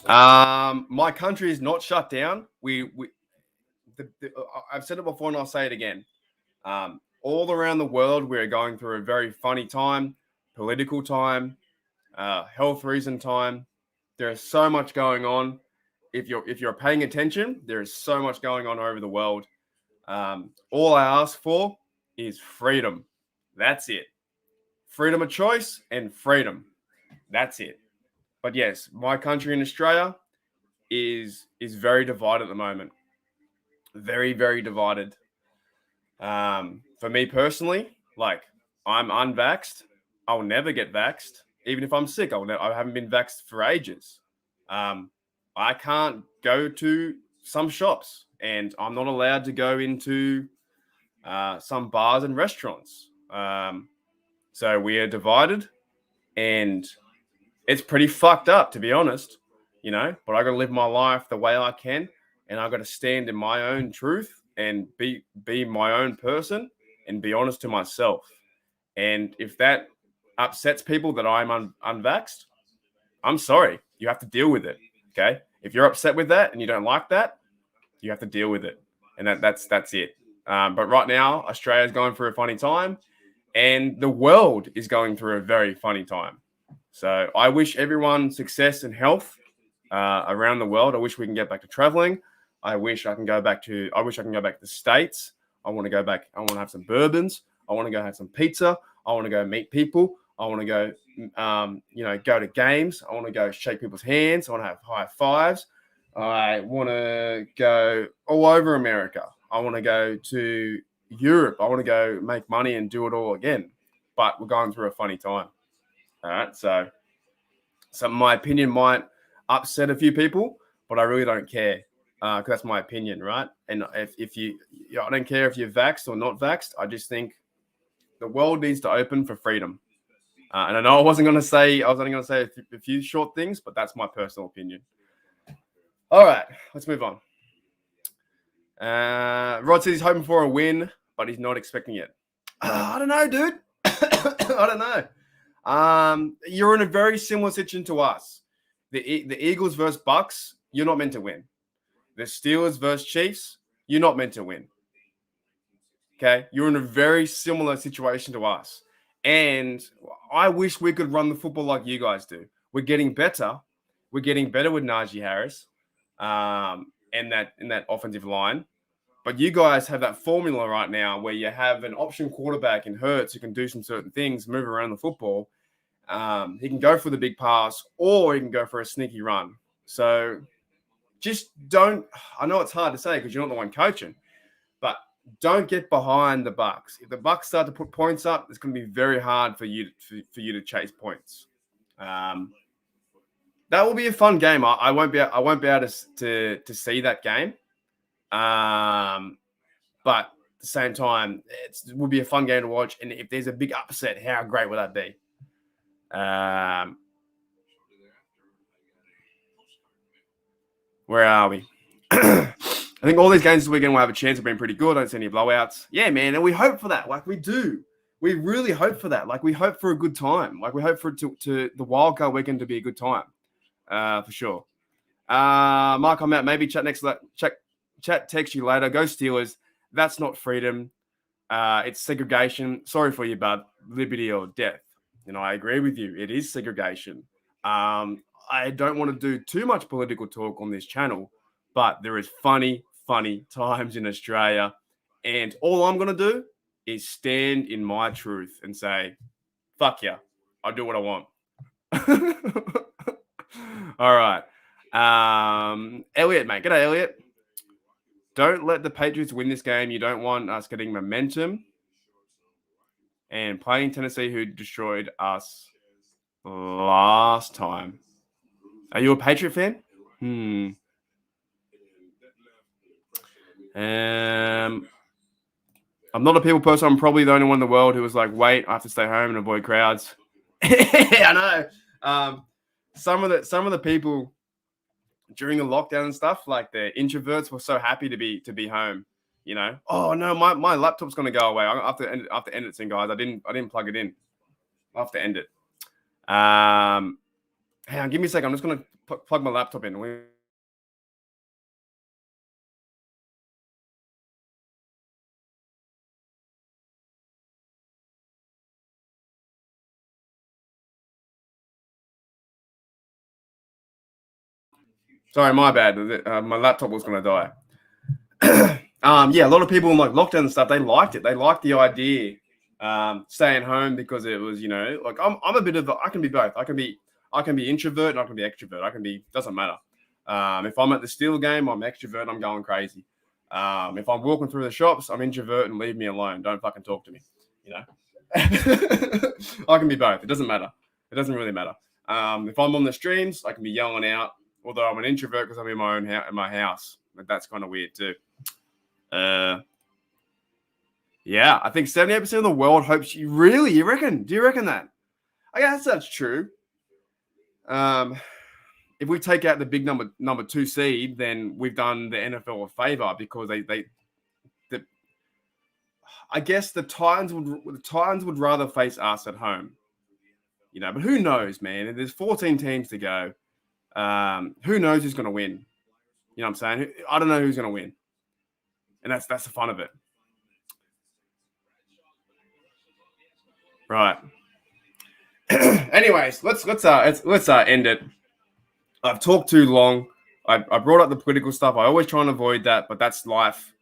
Speaker 1: My country is not shut down. I've said it before and I'll say it again. All around the world, we're going through a very funny time, political time, health reason time. There is so much going on. If you're paying attention, there is so much going on over the world. All I ask for is freedom. That's it. Freedom of choice and freedom. That's it. But yes, my country in Australia is very divided at the moment. Very, very divided. For me personally, like I'm unvaxxed. I'll never get vaxxed. Even if I'm sick, I haven't been vaxxed for ages. I can't go to some shops, and I'm not allowed to go into some bars and restaurants. So we are divided, and it's pretty fucked up, to be honest. But I got to live my life the way I can, and I got to stand in my own truth and be my own person and be honest to myself. And if that upsets people that I'm unvaxxed, I'm sorry. You have to deal with it. Okay. If you're upset with that and you don't like that, you have to deal with it. And that's it. But right now, Australia's going through a funny time, and the world is going through a very funny time. So I wish everyone success and health around the world. I wish we can get back to traveling. I wish I can go back to the States. I want to go back. I want to have some bourbons. I want to go have some pizza. I want to go meet people. I want to go, go to games. I want to go shake people's hands. I want to have high fives. I want to go all over America. I want to go to Europe. I want to go make money and do it all again. But we're going through a funny time. All right. So my opinion might upset a few people, but I really don't care because that's my opinion, right? And if you, I don't care if you're vaxxed or not vaxxed. I just think the world needs to open for freedom. And I know I was only going to say a few short things, but that's my personal opinion. All right, let's move on. Rod says he's hoping for a win, but he's not expecting it. I don't know, dude. I don't know. You're in a very similar situation to us. The Eagles versus Bucks, you're not meant to win. The Steelers versus Chiefs, you're not meant to win. Okay, you're in a very similar situation to us. And I wish we could run the football like you guys do. We're getting better. We're getting better with Najee Harris and that offensive line. But you guys have that formula right now where you have an option quarterback in Hurts who can do some certain things, move around the football. He can go for the big pass or he can go for a sneaky run. So just don't – I know it's hard to say because you're not the one coaching, but don't get behind the Bucks. If the Bucks start to put points up, it's going to be very hard for you to chase points. That will be a fun game. I won't be able to see that game. But at the same time, it will be a fun game to watch. And if there's a big upset, how great would that be? Where are we? I think all these games this weekend will have a chance of being pretty good. I don't see any blowouts. Yeah, man. And we hope for that. Like we do. We really hope for that. Like we hope for a good time. Like we hope for it to the wildcard weekend to be a good time. For sure. Mark, I'm out. Maybe chat text you later. Go Steelers. That's not freedom. It's segregation. Sorry for you, bud. Liberty or death. I agree with you. It is segregation. I don't want to do too much political talk on this channel, but there is funny times in Australia. And all I'm going to do is stand in my truth and say, fuck yeah, I'll do what I want. All right. Elliot, mate. G'day, Elliot. Don't let the Patriots win this game. You don't want us getting momentum and playing Tennessee, who destroyed us last time. Are you a Patriot fan? I'm not a people person. I'm probably the only one in the world who was like, wait, I have to stay home and avoid crowds. Yeah, I know. Some of the people during the lockdown and stuff, like the introverts, were so happy to be home. Oh no, my laptop's gonna go away. I have to end it soon, guys. I didn't plug it in. I have to end it. Hang on, give me a second. I'm just gonna plug my laptop in. Sorry, my bad. My laptop was going to die. Yeah, a lot of people in like lockdown and stuff, they liked it. They liked the idea, staying home because it was, like I'm a bit of I can be both. I can be introvert and I can be extrovert. Doesn't matter. If I'm at the steel game, I'm extrovert. I'm going crazy. If I'm walking through the shops, I'm introvert and leave me alone. Don't fucking talk to me. I can be both. It doesn't matter. It doesn't really matter. If I'm on the streams, I can be yelling out. Although I'm an introvert because I'm in my own in my house. But that's kind of weird too. Yeah, I think 78% of the world hopes you really. You reckon? Do you reckon that? I guess that's true. If we take out the big number 2 seed, then we've done the NFL a favor because I guess the Titans would rather face us at home. But who knows, man? There's 14 teams to go. Who knows who's going to win? You know what I'm saying? I don't know who's going to win, and that's the fun of it. Right. Anyways, let's end it. I've talked too long. I brought up the political stuff. I always try and avoid that, but that's life.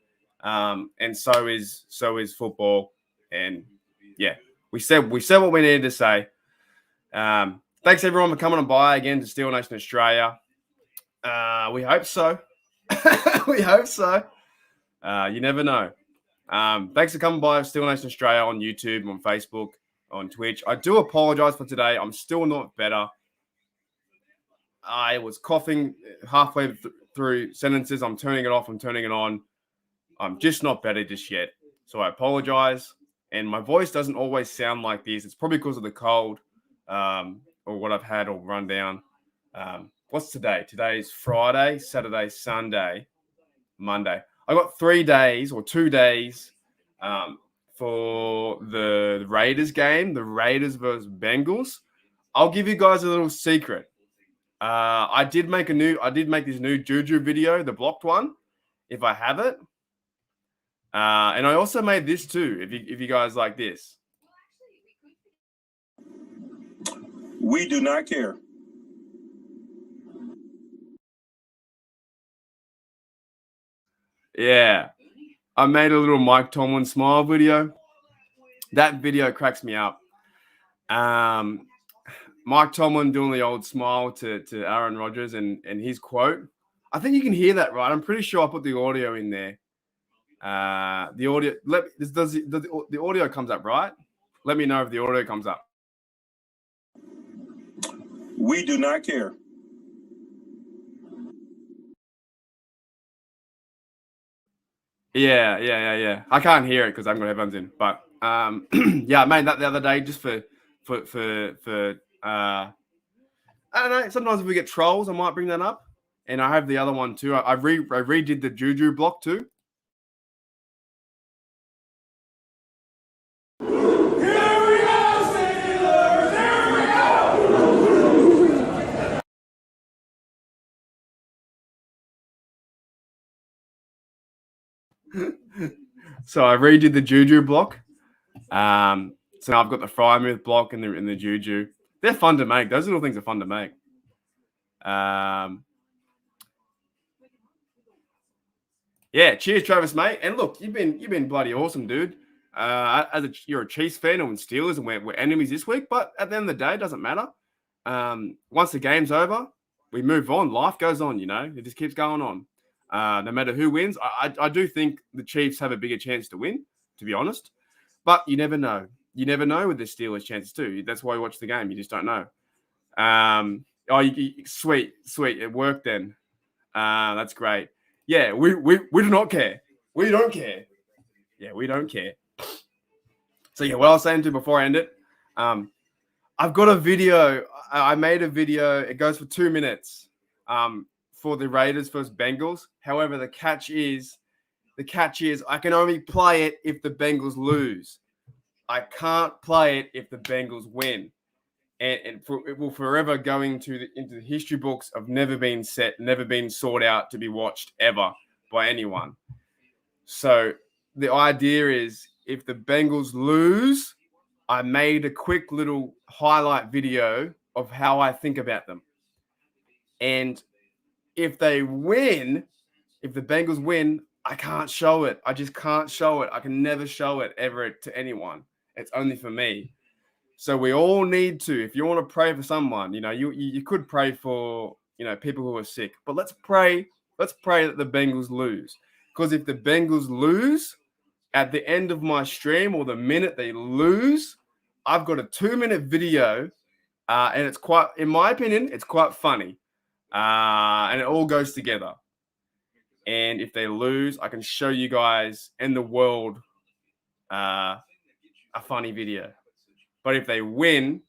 Speaker 1: And so is football. And yeah, we said what we needed to say. Thanks everyone for coming on by again to Steel Nation Australia. We hope so. We hope so. You never know. Thanks for coming by Steel Nation Australia on YouTube, on Facebook, on Twitch. I do apologize for today. I'm still not better. I was coughing halfway through sentences. I'm turning it off. I'm turning it on. I'm just not better just yet. So I apologize. And my voice doesn't always sound like this. It's probably because of the cold or what I've had all run down. What's today? Today's Friday, Saturday, Sunday, Monday. I got 3 days or 2 days for the Raiders game, the Raiders versus Bengals. I'll give you guys a little secret. I did make this new Juju video, the blocked one, if I have it. And I also made this too, if you guys like this.
Speaker 2: We do not care.
Speaker 1: Yeah. I made a little Mike Tomlin smile video. That video cracks me up. Mike Tomlin doing the old smile to Aaron Rodgers and his quote. I think you can hear that, right? I'm pretty sure I put the audio in there. The audio, does the audio comes up, right? Let me know if the audio comes up.
Speaker 2: We do not care.
Speaker 1: Yeah. I can't hear it because I haven't got headphones in. But yeah, I made that the other day just for I don't know. Sometimes if we get trolls, I might bring that up. And I have the other one too. I redid the Juju block too. So I redid the Juju block. So now I've got the Frymouth block and the Juju. They're fun to make. Those little things are fun to make. Yeah, cheers, Travis, mate. And look, you've been bloody awesome, dude. You're a Chiefs fan and Steelers, and we're enemies this week. But at the end of the day, it doesn't matter. Once the game's over, we move on. Life goes on. It just keeps going on. No matter who wins, I do think the Chiefs have a bigger chance to win, to be honest. But you never know. You never know with the Steelers' chances too. That's why you watch the game. You just don't know. Sweet. It worked then. That's great. Yeah, we do not care. We don't care. Yeah, we don't care. So yeah, what I was saying to before I end it, I've got a video. I made a video. It goes for 2 minutes. For the Raiders versus Bengals. However, the catch is I can only play it if the Bengals lose. I can't play it if the Bengals win. And it will forever go into the history books of never been sought out to be watched ever by anyone. So the idea is if the Bengals lose, I made a quick little highlight video of how I think about them. And if they win, if the Bengals win, I can't show it. I just can't show it. I can never show it ever to anyone. It's only for me. So we all need to, if you want to pray for someone, you could pray for, people who are sick, but let's pray that the Bengals lose. Because if the Bengals lose at the end of my stream or the minute they lose, I've got a 2-minute video, and it's quite, in my opinion, it's quite funny. And it all goes together. And if they lose, I can show you guys and the world a funny video. But if they win,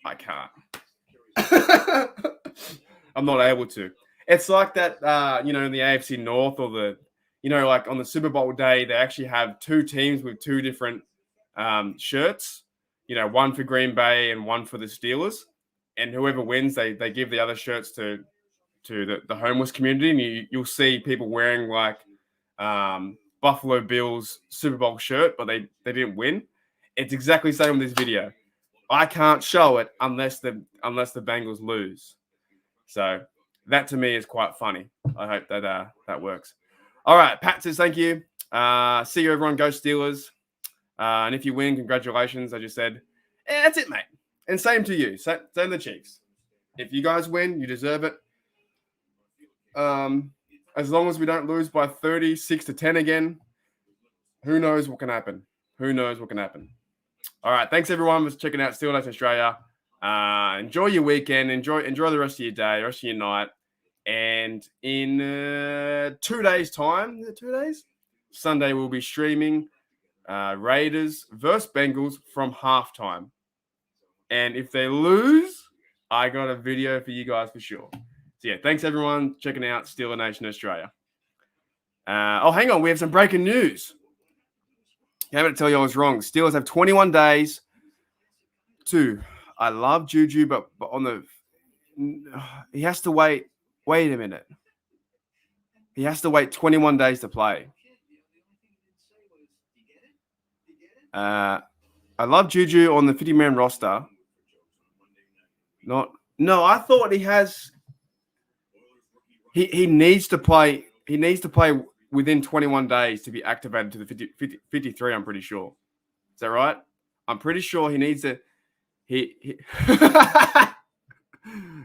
Speaker 1: I can't. I'm not able to. It's like that, in the AFC North or like on the Super Bowl day, they actually have 2 teams with 2 different shirts. One for Green Bay and one for the Steelers. And whoever wins, they give the other shirts to the homeless community. And you'll see people wearing like Buffalo Bills Super Bowl shirt, but they didn't win. It's exactly the same with this video. I can't show it unless the Bengals lose. So that to me is quite funny. I hope that works. All right, Pat says thank you. See you everyone. Go Steelers. And if you win, congratulations. I just said, that's it, mate. And same to you. Same the Chiefs. If you guys win, you deserve it. As long as we don't lose by 36-10 again, who knows what can happen? All right, thanks everyone for checking out Steel Nation Australia. Enjoy your weekend. Enjoy the rest of your day, rest of your night. And in 2 days' time, 2 days? Sunday, we'll be streaming Raiders versus Bengals from halftime. And if they lose, I got a video for you guys for sure. So yeah, thanks everyone checking out Steel Nation Australia. Hang on, we have some breaking news. I'm going to tell you I was wrong. Steelers have 21 days to. I love Juju, but he has to wait. Wait a minute. He has to wait 21 days to play. I love Juju on the 50-man roster. No, I thought he has. He needs to play. He needs to play within 21 days to be activated to the 53. I'm pretty sure. Is that right? I'm pretty sure he needs to.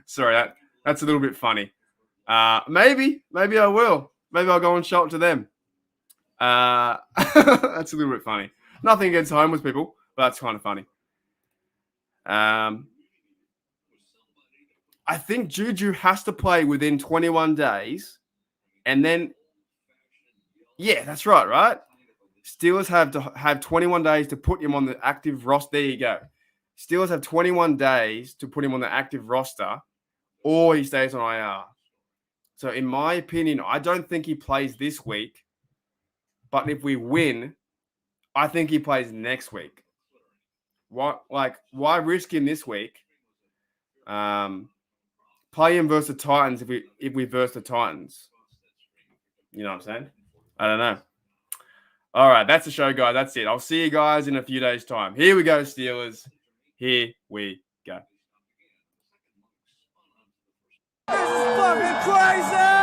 Speaker 1: Sorry, that's a little bit funny. Maybe I will. Maybe I'll go and show it to them. That's a little bit funny. Nothing against homeless people, but that's kind of funny. I think Juju has to play within 21 days, and then, yeah, that's right? Steelers have to have 21 days to put him on the active roster. There you go. Steelers have 21 days to put him on the active roster, or he stays on IR. So, in my opinion, I don't think he plays this week. But if we win, I think he plays next week. Why risk him this week? Play him versus the Titans if we verse the Titans. You know what I'm saying? I don't know. All right, that's the show, guys. That's it. I'll see you guys in a few days' time. Here we go, Steelers. Here we go. This is fucking crazy!